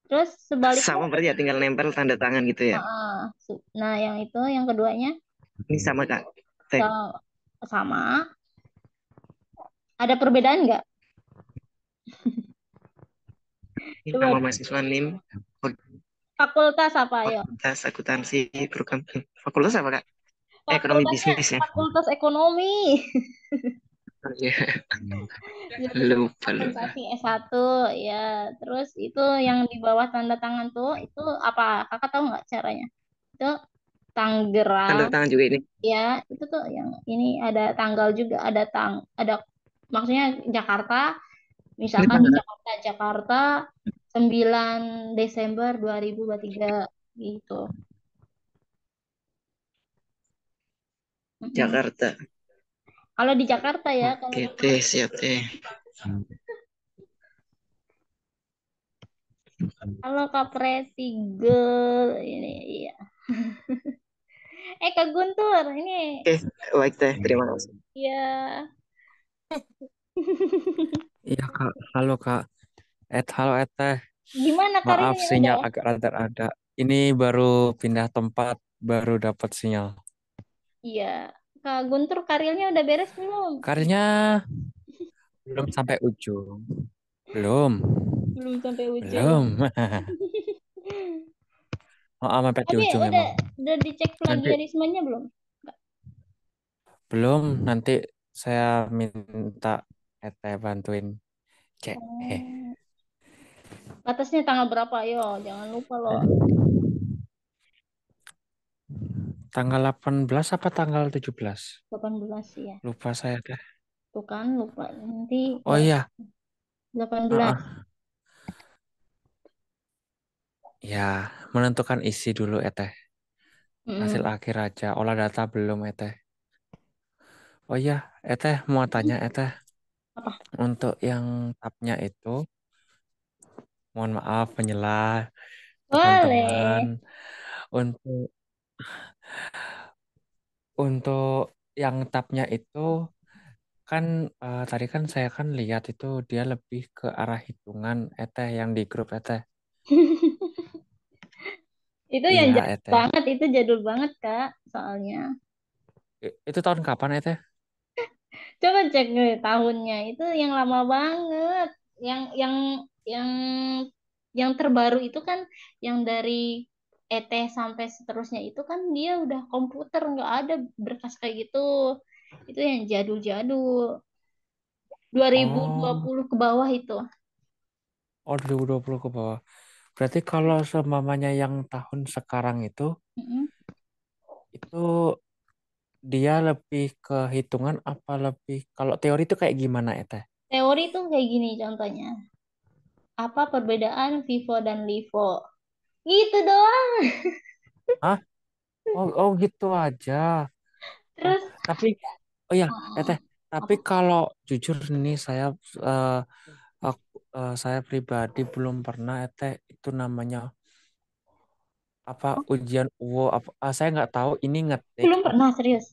Terus sebaliknya, Sama berarti ya, tinggal nempel tanda tangan gitu ya. heeh. Nah yang itu, yang keduanya Ini sama Kak. Teh. so- sama. Ada perbedaan nggak? Ini nama Coba mahasiswa NIM, fakultas apa ya? Fakultas Akuntansi Program. Fakultas apa Kak? Ekonomi Fakultasnya bisnis ya. fakultas ekonomi. Oh, iya. Jurusan Lupa lupa. akuntansi S1 ya. Terus itu yang di bawah tanda tangan tuh itu apa? Kakak tahu nggak caranya? Itu Tanda Tangerang tangan juga ini. ya, itu tuh yang ini ada tanggal juga, ada maksudnya Jakarta, Ini misalkan di tanggal Jakarta 9 Desember 2023 gitu. Mm-mm. Jakarta. Kalau di Jakarta ya, kalau Oke teh, siap teh. kalau Kak Pretigel ini iya. Kak Guntur ini Oke, baik teh. Terima kasih. ya. Iya kak, halo kak. Halo Teh. Gimana Maaf karirnya sinyal udah? agak rada-rada. Ini baru pindah tempat, baru dapat sinyal. Iya. Kak Guntur karirnya udah beres belum? Karirnya belum sampai ujung. Belum, Belum sampai ujung. belum. Oh, sampai di Tapi ujung udah emang. udah dicek Nanti plagiarismenya belum? belum, nanti saya minta Teh bantuin cek. Oh, batasnya tanggal berapa? Yo, jangan lupa loh. Tanggal 18 apa tanggal 17? 18 ya. Lupa saya deh. Tuh kan lupa nanti Oh iya, 18. ah, ya menentukan isi dulu Teh. Hasil Mm-mm. akhir aja. Olah data belum Teh. Oh iya, mau tanya Apa? untuk yang tabnya itu, mohon maaf penyelah teman-teman. Boleh. Untuk untuk yang tabnya itu kan tadi kan saya kan lihat itu dia lebih ke arah hitungan yang di grup Itu yang Iya jadul banget, itu jadul banget, Kak, soalnya. Itu tahun kapan Coba cek nih tahunnya. Itu yang lama banget. Yang yang yang terbaru itu kan yang dari ET sampai seterusnya itu kan dia udah komputer, nggak ada berkas kayak gitu. Itu yang jadul-jadul. dua ribu dua Oh, puluh ke bawah itu. oh 2020 ke bawah. Berarti kalau semamanya yang tahun sekarang Mm-mm. itu dia lebih ke hitungan apa lebih kalau teori itu kayak gimana Teori tuh kayak gini contohnya. Apa perbedaan Vivo dan Livo? Gitu doang. Hah? Oh gitu aja. Oh, Terus tapi oh ya, oh, tapi apa? kalau jujur nih eh, saya pribadi belum pernah itu namanya apa ujian UO apa saya nggak tahu ini ngetik Belum apa pernah serius.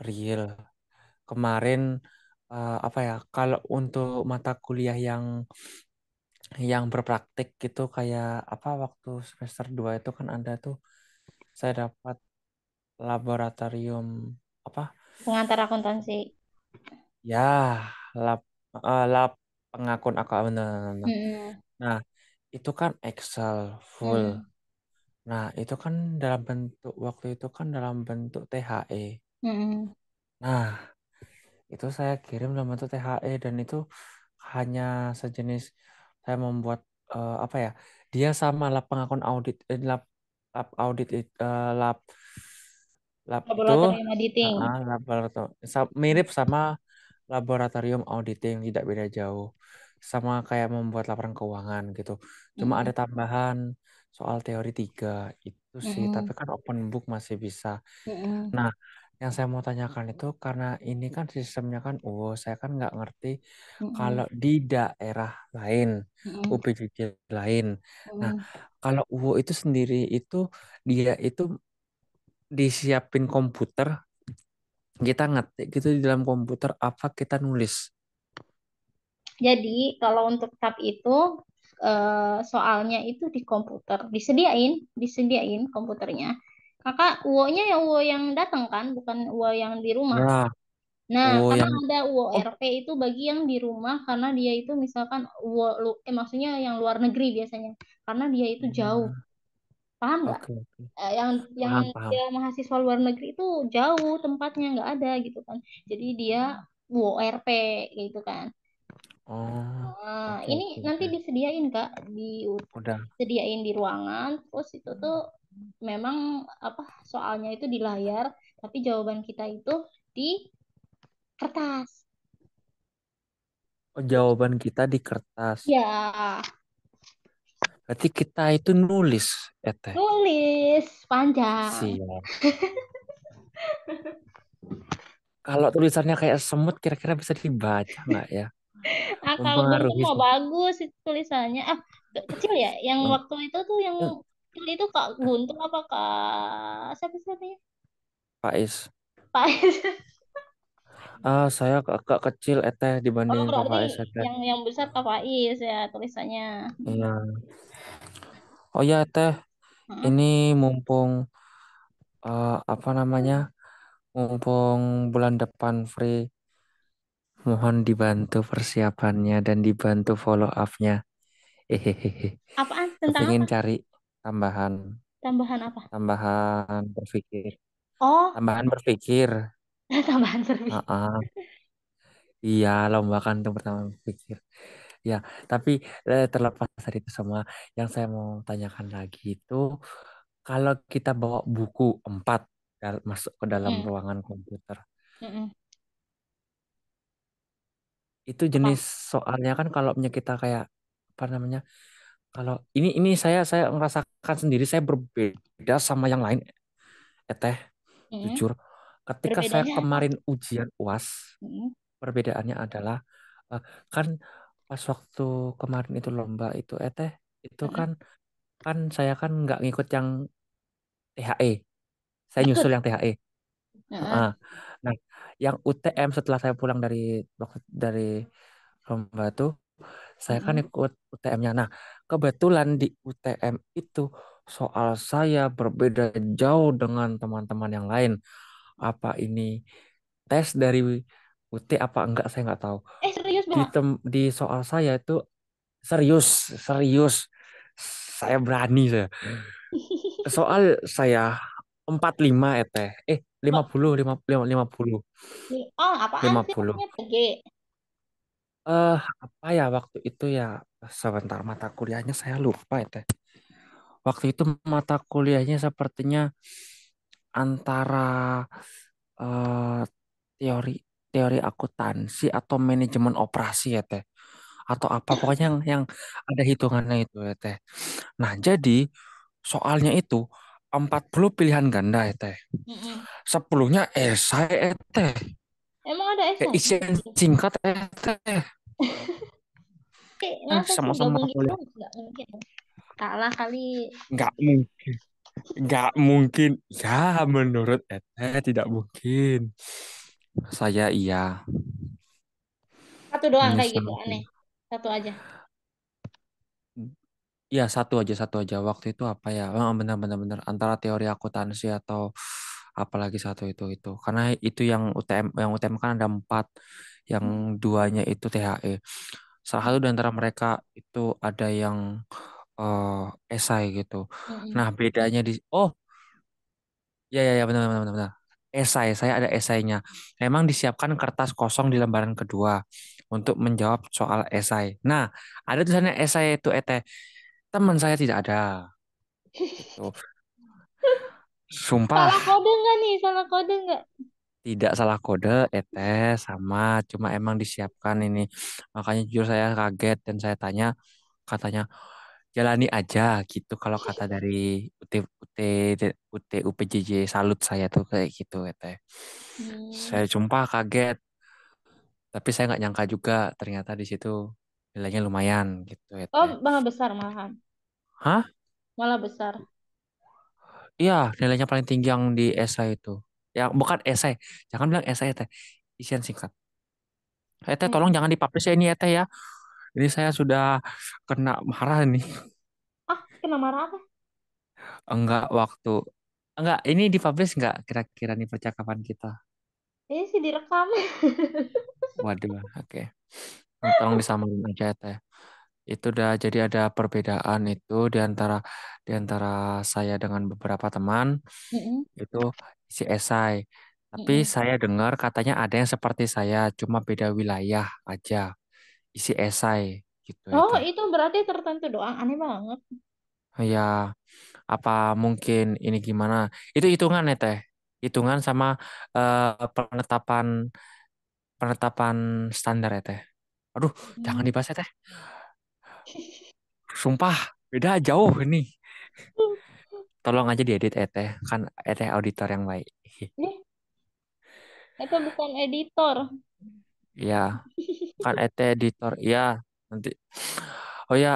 real. Kemarin apa ya kalau untuk mata kuliah yang berpraktik gitu kayak apa waktu semester 2 itu kan ada tuh saya dapat laboratorium apa Pengantar akuntansi. ya lab lab pengakun akun. Mm-mm. Nah, itu kan Excel full. Mm-mm. Nah, itu kan dalam bentuk waktu itu kan dalam bentuk THE. Mm-mm. Nah, itu saya kirim dalam bentuk THE dan itu hanya sejenis saya membuat apa ya? dia sama lab pengakuan audit, lab audit, lab itu Laboratorium auditing. laboratorium mirip sama laboratorium auditing, tidak beda jauh, sama kayak membuat laporan keuangan gitu. Cuma Mm-mm. ada tambahan soal teori 3 itu sih, tapi Mm-mm. kan open book masih bisa. Mm-mm. Nah, yang saya mau tanyakan itu karena ini kan sistemnya kan, saya kan nggak ngerti Mm-mm. kalau di daerah lain, Mm-mm. UPJJ lain. Nah, Mm-mm. kalau UU itu sendiri itu dia itu disiapin komputer, kita ngetik gitu di dalam komputer apa kita nulis. Jadi kalau untuk tab itu soalnya itu di komputer, disediain komputernya. Kakak uonya ya uo yang datang kan, bukan uo yang di rumah. Ya, Nah, UU karena yang ada uo oh RP itu bagi yang di rumah karena dia itu misalkan uo maksudnya yang luar negeri biasanya. Karena dia itu jauh. hmm, Paham nggak? oke oke, Yang paham paham. dia mahasiswa luar negeri itu jauh tempatnya nggak ada gitu kan. Jadi dia uo RP gitu kan. Oh, Nah, oke ini oke nanti oke. disediain Kak, Udah. disediain di ruangan, terus itu tuh memang apa soalnya itu di layar, tapi jawaban kita itu di kertas. Oh, jawaban kita di kertas. Ya, Berarti kita itu nulis, Teh. tulis panjang. Siap. Kalau tulisannya kayak semut, kira-kira bisa dibaca nggak ya? Ah, kalau Guntur Mempengaruhi mah sih. bagus itu tulisannya. Ah, kecil ya. Yang Bang. waktu itu tuh yang Ya, kecil itu Kak Guntur apa Kak siapa sih namanya? Faiz. Pak. Saya agak kecil, Oh, dibandingin Kak berarti Faiz, yang besar Kak Faiz ya tulisannya. Iya. Oh ya, Heeh. ini mumpung apa namanya? Mumpung bulan depan free, mohon dibantu persiapannya dan dibantu follow up-nya. Hehehe. Apaan? Tentang Kepingin apa? cari tambahan, Tambahan apa? tambahan berpikir, Oh, tambahan berpikir. tambahan servis. Ah, iya, lomba kan tuh pertama berpikir. Ya, tapi terlepas dari itu semua, yang saya mau tanyakan lagi itu, kalau kita bawa buku 4 masuk ke dalam Mm, ruangan komputer, mm-mm. itu jenis Apa? soalnya kan kalau punya kita kayak apa namanya? Kalau ini saya ngerasakan sendiri saya berbeda sama yang lain, Teh, Mm-mm. jujur. Ketika saya Berbedanya apa? kemarin ujian UAS, Mm-mm. perbedaannya adalah kan pas waktu kemarin itu lomba itu itu Mm-mm. kan kan saya kan nggak ngikut yang THE, saya nyusul Ikut. yang THE. Heeh. Heeh. Nah, yang UTM setelah saya pulang dari lomba itu, saya kan Mm-mm. ikut UTM-nya. Nah, kebetulan di UTM itu soal saya berbeda jauh dengan teman-teman yang lain. Apa ini tes dari UT apa enggak saya nggak tahu. Serius Di Bang? di soal saya itu serius, serius. Saya berani saya. Soal saya 45 lima Bang, puluh lima puluh oh, apaan lima sih puluh. namanya PG? Apa ya waktu itu ya, sebentar mata kuliahnya saya lupa Waktu itu mata kuliahnya sepertinya antara eh, teori teori akuntansi atau manajemen operasi atau apa pokoknya yang ada hitungannya itu Nah, jadi soalnya itu 40 pilihan ganda Mm-mm. 10-nya esai Emang ada kayak esai? isian singkat Masa sih sama-sama gabung gitu? kuliah. Nggak mungkin. Salah kali. Nggak mungkin, nggak mungkin. Ya, menurut tidak mungkin. Saya iya Satu doang kayak gitu, menyesal. aneh. Satu aja. Ya, satu aja. Waktu itu apa ya? Benar-benar benar antara teori akuntansi atau apalagi satu itu. Karena itu yang UTM kan ada 4, yang duanya itu THE. Salah satu di antara mereka itu ada yang esai gitu. Mm-mm. Nah, bedanya ya benar benar benar. Benar. Esai, saya ada esainya. Memang disiapkan kertas kosong di lembaran kedua untuk menjawab soal esai. Nah, ada tulisannya esai itu Teman saya tidak ada. Itu sumpah Salah kode nggak nih? Salah kode nggak? tidak salah kode, sama cuma emang disiapkan ini. Makanya jujur saya kaget dan saya tanya, katanya jalani aja gitu kalau kata dari UT UPJJ salut saya tuh kayak gitu Hmm. Saya sumpah kaget, tapi saya nggak nyangka juga ternyata di situ nilainya lumayan gitu Oh, malah besar malahan. Hah? Malah besar. Iya, nilainya paling tinggi yang di esai itu. Ya, bukan esai. Jangan bilang esai, isian singkat. Eh, Tolong jangan dipublish ya ini, ya. Ini saya sudah kena marah nih. kena marah apa? Enggak waktu. Enggak, ini dipublish enggak kira-kira nih percakapan kita? Ini sih direkam. Waduh, oke. Tolong disamain aja, Itu udah jadi ada perbedaan itu di antara saya dengan beberapa teman Mm-mm, itu isi esai. Tapi mm-mm. saya dengar katanya ada yang seperti saya, cuma beda wilayah aja isi esai gitu Oh, itu berarti tertentu doang. Aneh banget. Ya, apa mungkin ini gimana? Itu hitungan hitungan sama penetapan penetapan standar Aduh, jangan Hmm. dibahas Sumpah, beda jauh ini. Tolong aja diedit kan auditor yang baik. Nih, itu bukan editor. Ya, kan editor. Ya, nanti. Oh ya,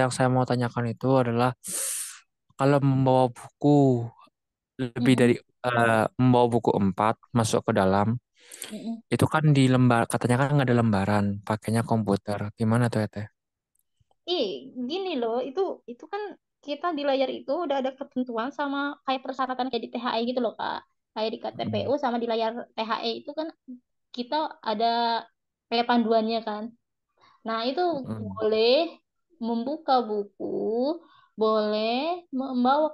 yang saya mau tanyakan itu adalah kalau membawa buku lebih Mm-mm, dari membawa buku 4 masuk ke dalam, mm-mm. itu kan di lembar, katanya kan nggak ada lembaran, pakainya komputer. Gimana tuh Ih, gini loh, itu kan kita di layar itu udah ada ketentuan sama kayak persyaratan kayak di THE gitu loh, Kak. Kayak di KTPU Hmm. sama di layar THE itu kan kita ada kayak panduannya kan. Nah, itu Hmm. boleh membuka buku, boleh membawa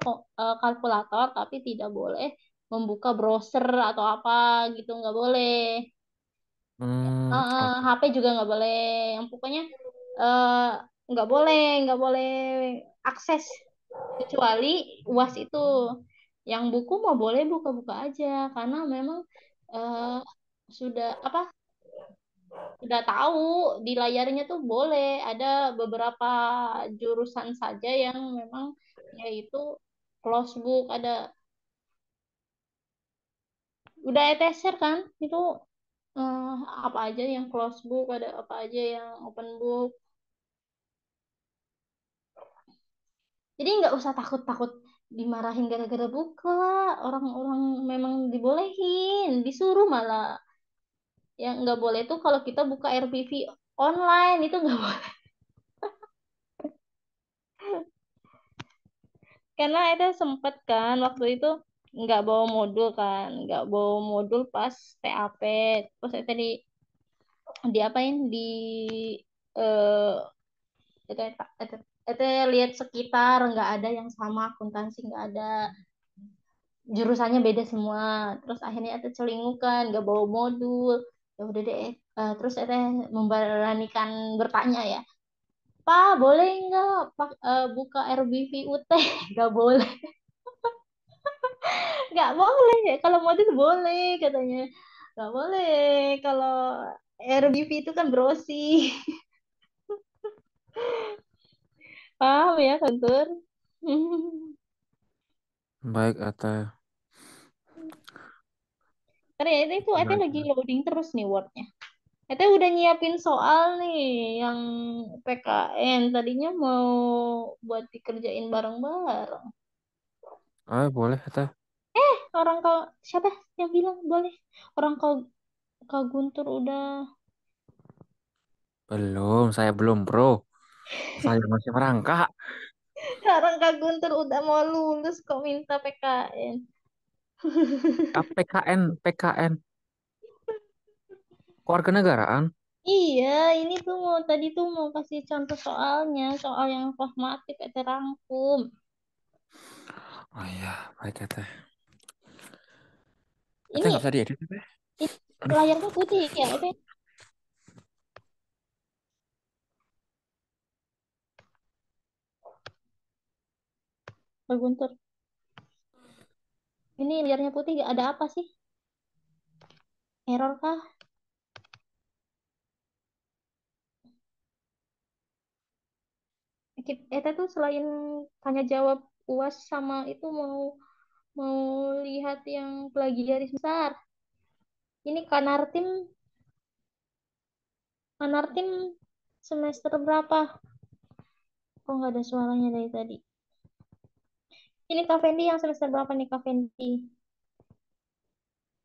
kalkulator, tapi tidak boleh membuka browser atau apa gitu, nggak boleh. Oke. HP juga nggak boleh. Yang pokoknya eh, nggak boleh akses kecuali UAS itu. Yang buku mau boleh buka-buka aja karena memang eh, sudah apa udah tahu di layarnya tuh boleh ada beberapa jurusan saja yang memang yaitu close book ada udah ETSR kan itu eh, apa aja yang close book ada apa aja yang open book jadi nggak usah takut-takut dimarahin gara-gara buka orang-orang memang dibolehin disuruh malah yang nggak boleh tuh kalau kita buka RPV online itu nggak boleh karena itu sempet kan waktu itu nggak bawa modul kan nggak bawa modul pas TAP terus saya tadi diapain di eh itu itu, itu lihat sekitar nggak ada yang sama akuntansi nggak ada jurusannya beda semua terus akhirnya itu celingukan nggak bawa modul ya udah deh terus itu memberanikan bertanya ya Pak boleh nggak buka RBV UT nggak boleh nggak boleh kalau modul boleh katanya nggak boleh kalau RBV itu kan brosi paham ya kantor Baik, karena ya itu Ate Baik. lagi loading terus nih Wordnya Ate udah nyiapin soal nih yang PKN tadinya mau buat dikerjain bareng-bareng Boleh, orang kau siapa yang bilang boleh orang kau kau Guntur udah Belum, saya belum, bro. Saya masih merangkak. orang kau Guntur udah mau lulus kok minta PKN PKN, kewarganegaraan. Iya, ini tuh mau tadi tuh mau kasih contoh soalnya, soal yang formatif Ete rangkum. Oh iya, baik, nggak Ini, bisa diedit, ini Aduh, layarnya putih ya, Ete. Kak Guntur. Ini liarnya putih, ada apa sih? Error kah? Eta tuh selain tanya jawab UAS sama itu mau mau lihat yang plagiaris besar. Ini Kanartim semester berapa? Kok nggak ada suaranya dari tadi? Ini Kak Fendi yang semester berapa nih Kak Fendi?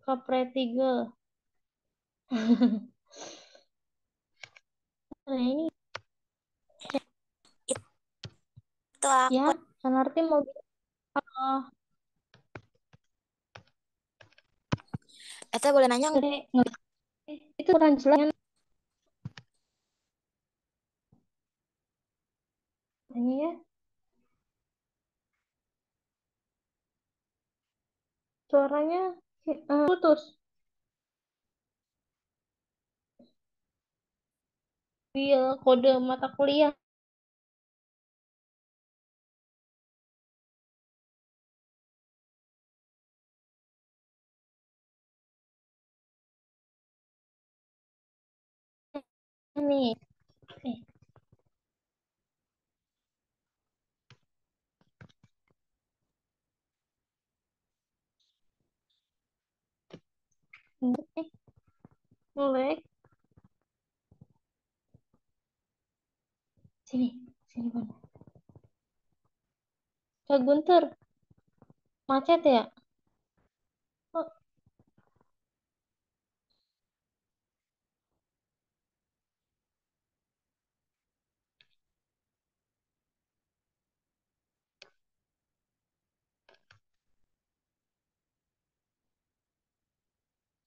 Kapretiga. Nah ini Itu ya, aku. Kanartim mau oh, Boleh nanya nggak? itu kurang jelas. Ini ya, suaranya putus. Iya, kode mata kuliah. Ini. Eh, eh, mulai. Sini, sini Bang. Kak Guntur, macet ya? Oh,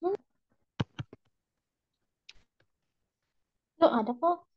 hmm, loh, ada kok.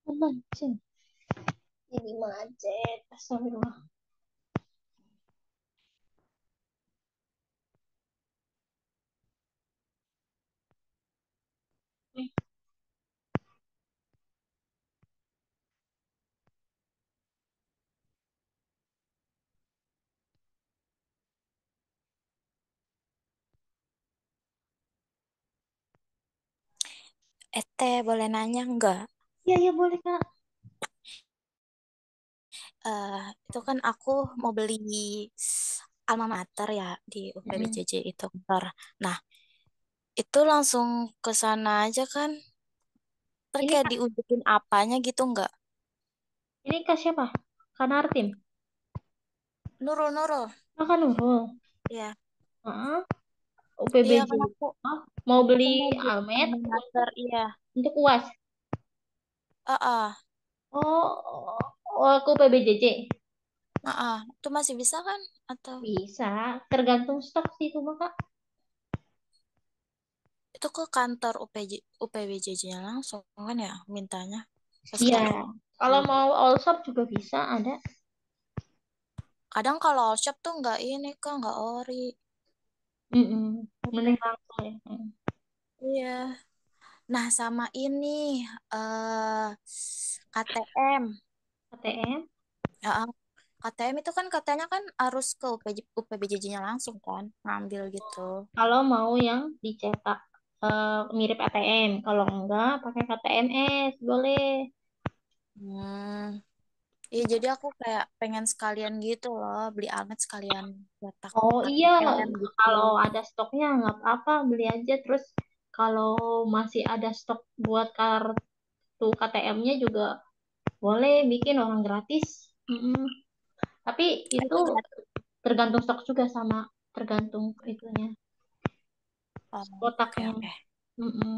Aman, sini. Ini macet. Astagfirullah. Boleh nanya nggak? Iya, iya boleh Kak. Eh, itu kan aku mau beli alma mater ya di Mm. UPBJJ itu. Ntar. Nah, itu langsung ke sana aja kan? Ntar Ini kayak Kak, diunjukin apanya gitu nggak? ini Kak siapa? Kak Nartim. Nurul, Nurul. Oh, Kak Nurul. Iya, Heeh. iya UPBJ. kan Oh, mau aku beli mau beli almet alma mater, iya. untuk UAS. Ah, ah, Oh, oh, aku PBJJ. Itu masih bisa kan? Atau Bisa, tergantung stok sih itu mah Kak. itu ke kantor UPBJJ-nya langsung kan ya mintanya ke Iya, sekolah. kalau mau all shop juga bisa ada. Kadang kalau all shop tuh nggak ini kan nggak ori. Mm-mm. Mending Oke. langsung ya. Iya. Nah, sama ini eh KTM. ATM. Ya, KTM itu kan katanya kan harus ke UPBJJ-nya langsung kan ngambil gitu. Kalau mau yang dicetak mirip ATM, kalau enggak pakai KTMS boleh. Hmm, Iya, jadi aku kayak pengen sekalian gitu loh, beli almet sekalian cetak Oh iya, KTM gitu. kalau ada stoknya nggak apa-apa, beli aja. Terus kalau masih ada stok buat kartu KTM-nya juga boleh bikin orang gratis. Mm-mm. Tapi itu Itu gratis. tergantung stok juga sama tergantung itunya, Oh, oke kotaknya. oke. Mm-mm.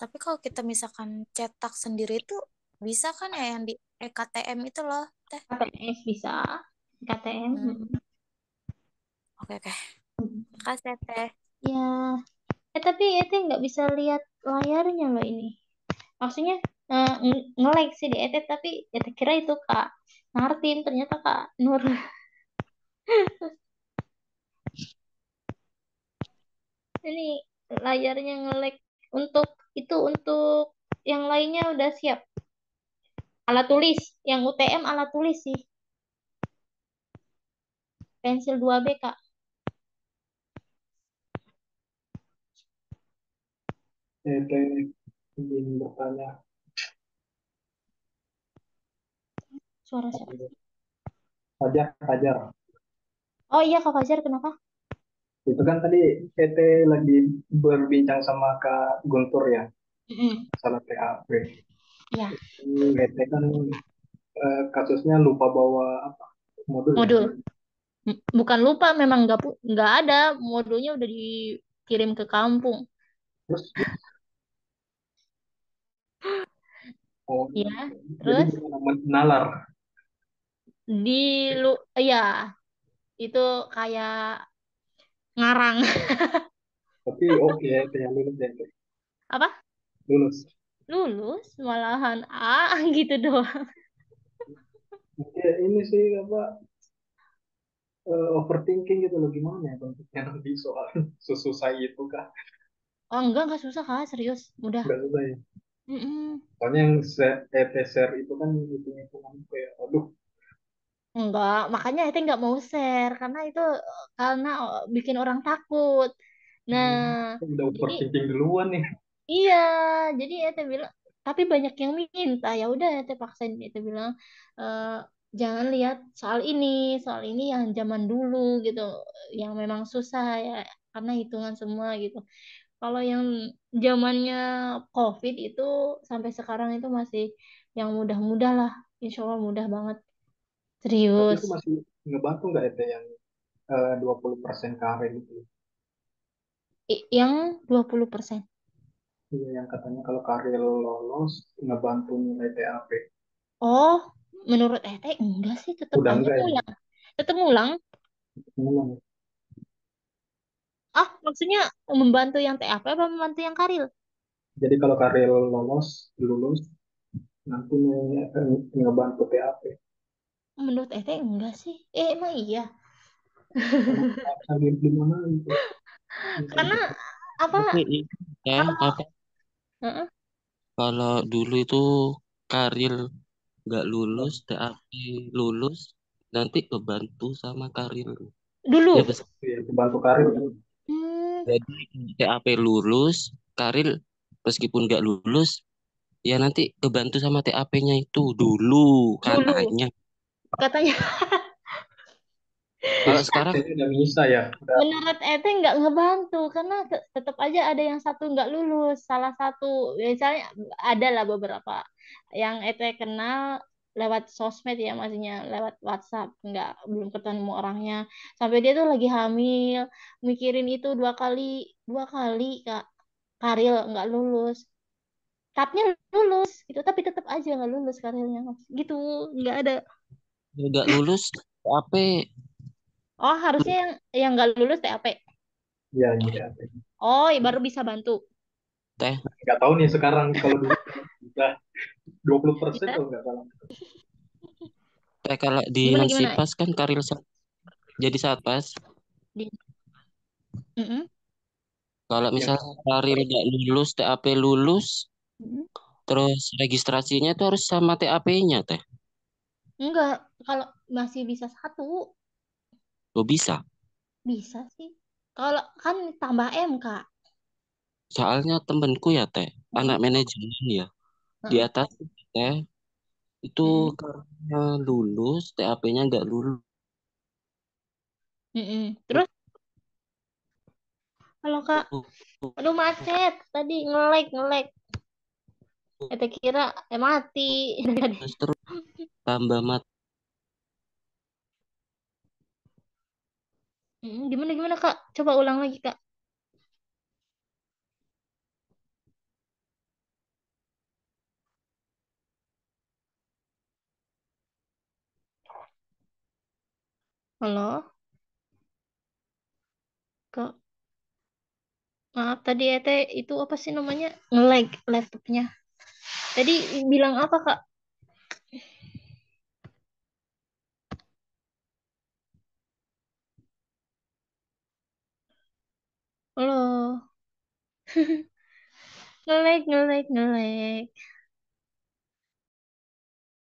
Tapi kalau kita misalkan cetak sendiri itu bisa kan ya yang di EKTM itu loh, Teh? KTS bisa, KTM. Hmm, Mm-mm. oke oke. Makasih, ya, Teh. Ya, tapi Ete nggak bisa lihat layarnya loh ini. Maksudnya nge-lag sih di Ete, tapi Ete kira itu Kak Martin, ternyata Kak Nur. Ini layarnya nge-lag. Untuk itu, untuk yang lainnya udah siap. Alat tulis, yang UTM alat tulis sih. Pensil 2B Kak. Ingin bertanya, Suara siapa? Fajar, Fajar. Oh iya Kak Fajar, kenapa? Itu kan tadi PT lagi berbincang sama Kak Guntur ya, Mm-mm. salah TAP. Ya, PT kan kasusnya lupa bawa apa, modul ya. modul. Bukan lupa, memang nggak ada. Modulnya udah dikirim ke kampung. Terus, oh, Ya, jadi terus gimana nalar? di lu ya itu kayak ngarang. Tapi oke, PT yang lulus ya, PT. Apa? Lulus. Lulus malahan A gitu doang. Oke, ini sih apa, overthinking gitu loh, gimana ya bentuknya nanti soal sesusah itu kah? Oh enggak susah Kak, serius, mudah. Nggak susah ya. Mm-mm. Soalnya yang share itu kan hitung-hitungan kayak, aduh, Enggak, makanya itu nggak mau share karena itu karena bikin orang takut. Nah, udah jadi overthinking duluan nih. iya, jadi Ete bilang, tapi banyak yang minta, ya udah Ete paksain, Ete bilang "Eh, jangan lihat soal ini yang zaman dulu gitu, yang memang susah ya, karena hitungan semua gitu. Kalau yang zamannya COVID itu sampai sekarang itu masih yang mudah-mudah lah, insya Allah mudah banget, Tapi serius. itu masih ngebantu nggak itu yang 20% karet itu? Yang 20%. Iya, yang katanya kalau karir lolos ngebantu nilai TAP. Oh, menurut Ete enggak sih, tetap Udah aja enggak ya? ngulang. Tetap ngulang. Ngulang. Ah, maksudnya membantu yang TAP apa membantu yang Karil? Jadi kalau karir lulus, nanti ngebantu TAP. Menurut Ete enggak sih. Emang iya. Karena karir di mana gitu. Karena apa? Tapi ini Kalau apa Heeh. kalau dulu itu Karil nggak lulus, TAP lulus, nanti kebantu sama Karil. Ya Dulu. betul. Iya, dibantu karir kan. Hmm, Jadi TAP lulus, Karil meskipun nggak lulus, ya nanti kebantu sama TAP-nya itu dulu dulu. katanya. Katanya Kalau Terus sekarang ini udah bisa ya. Udah. menurut Ete nggak ngebantu karena tetap aja ada yang satu nggak lulus. Salah satu misalnya ada lah beberapa yang Ete kenal lewat sosmed ya, maksudnya lewat WhatsApp, nggak belum ketemu orangnya. Sampai dia tuh lagi hamil, mikirin itu dua kali Kak. Karil nggak lulus. Tapnya lulus gitu, tapi tetap aja nggak lulus karirnya. Gitu, nggak ada. nggak lulus, TAP Oh, harusnya yang nggak lulus TAP. Iya, ini TAP. Oh, baru bisa bantu. teh Nggak tahu nih sekarang kalau dulu udah 20% Bisa? kalau nggak salah. teh kalau di Gimana gimana? Mansipas kan Karil jadi satpas. Di, Mm-mm. Kalau Yang misalnya Karil nggak lulus, TAP lulus, Mm-mm. terus registrasinya itu harus sama TAP-nya, Teh. Enggak, kalau masih bisa satu, Lo bisa. bisa sih. Kalau kan tambah M, Kak. Soalnya temenku ya, Teh, anak Mm-mm. manajemen ya. Di Mm-mm. atas, Teh, Itu Mm-mm. karena lulus, TAP-nya nggak lulus. Mm-mm. Terus, halo Kak, aduh macet, tadi nge-lag. Kira mati. Terus terus tambah Gimana gimana Kak? Coba ulang lagi Kak. Halo, Kak. Maaf tadi itu apa sih namanya? Nge-lag laptopnya. Tadi bilang apa Kak? Halo. Nge-lag.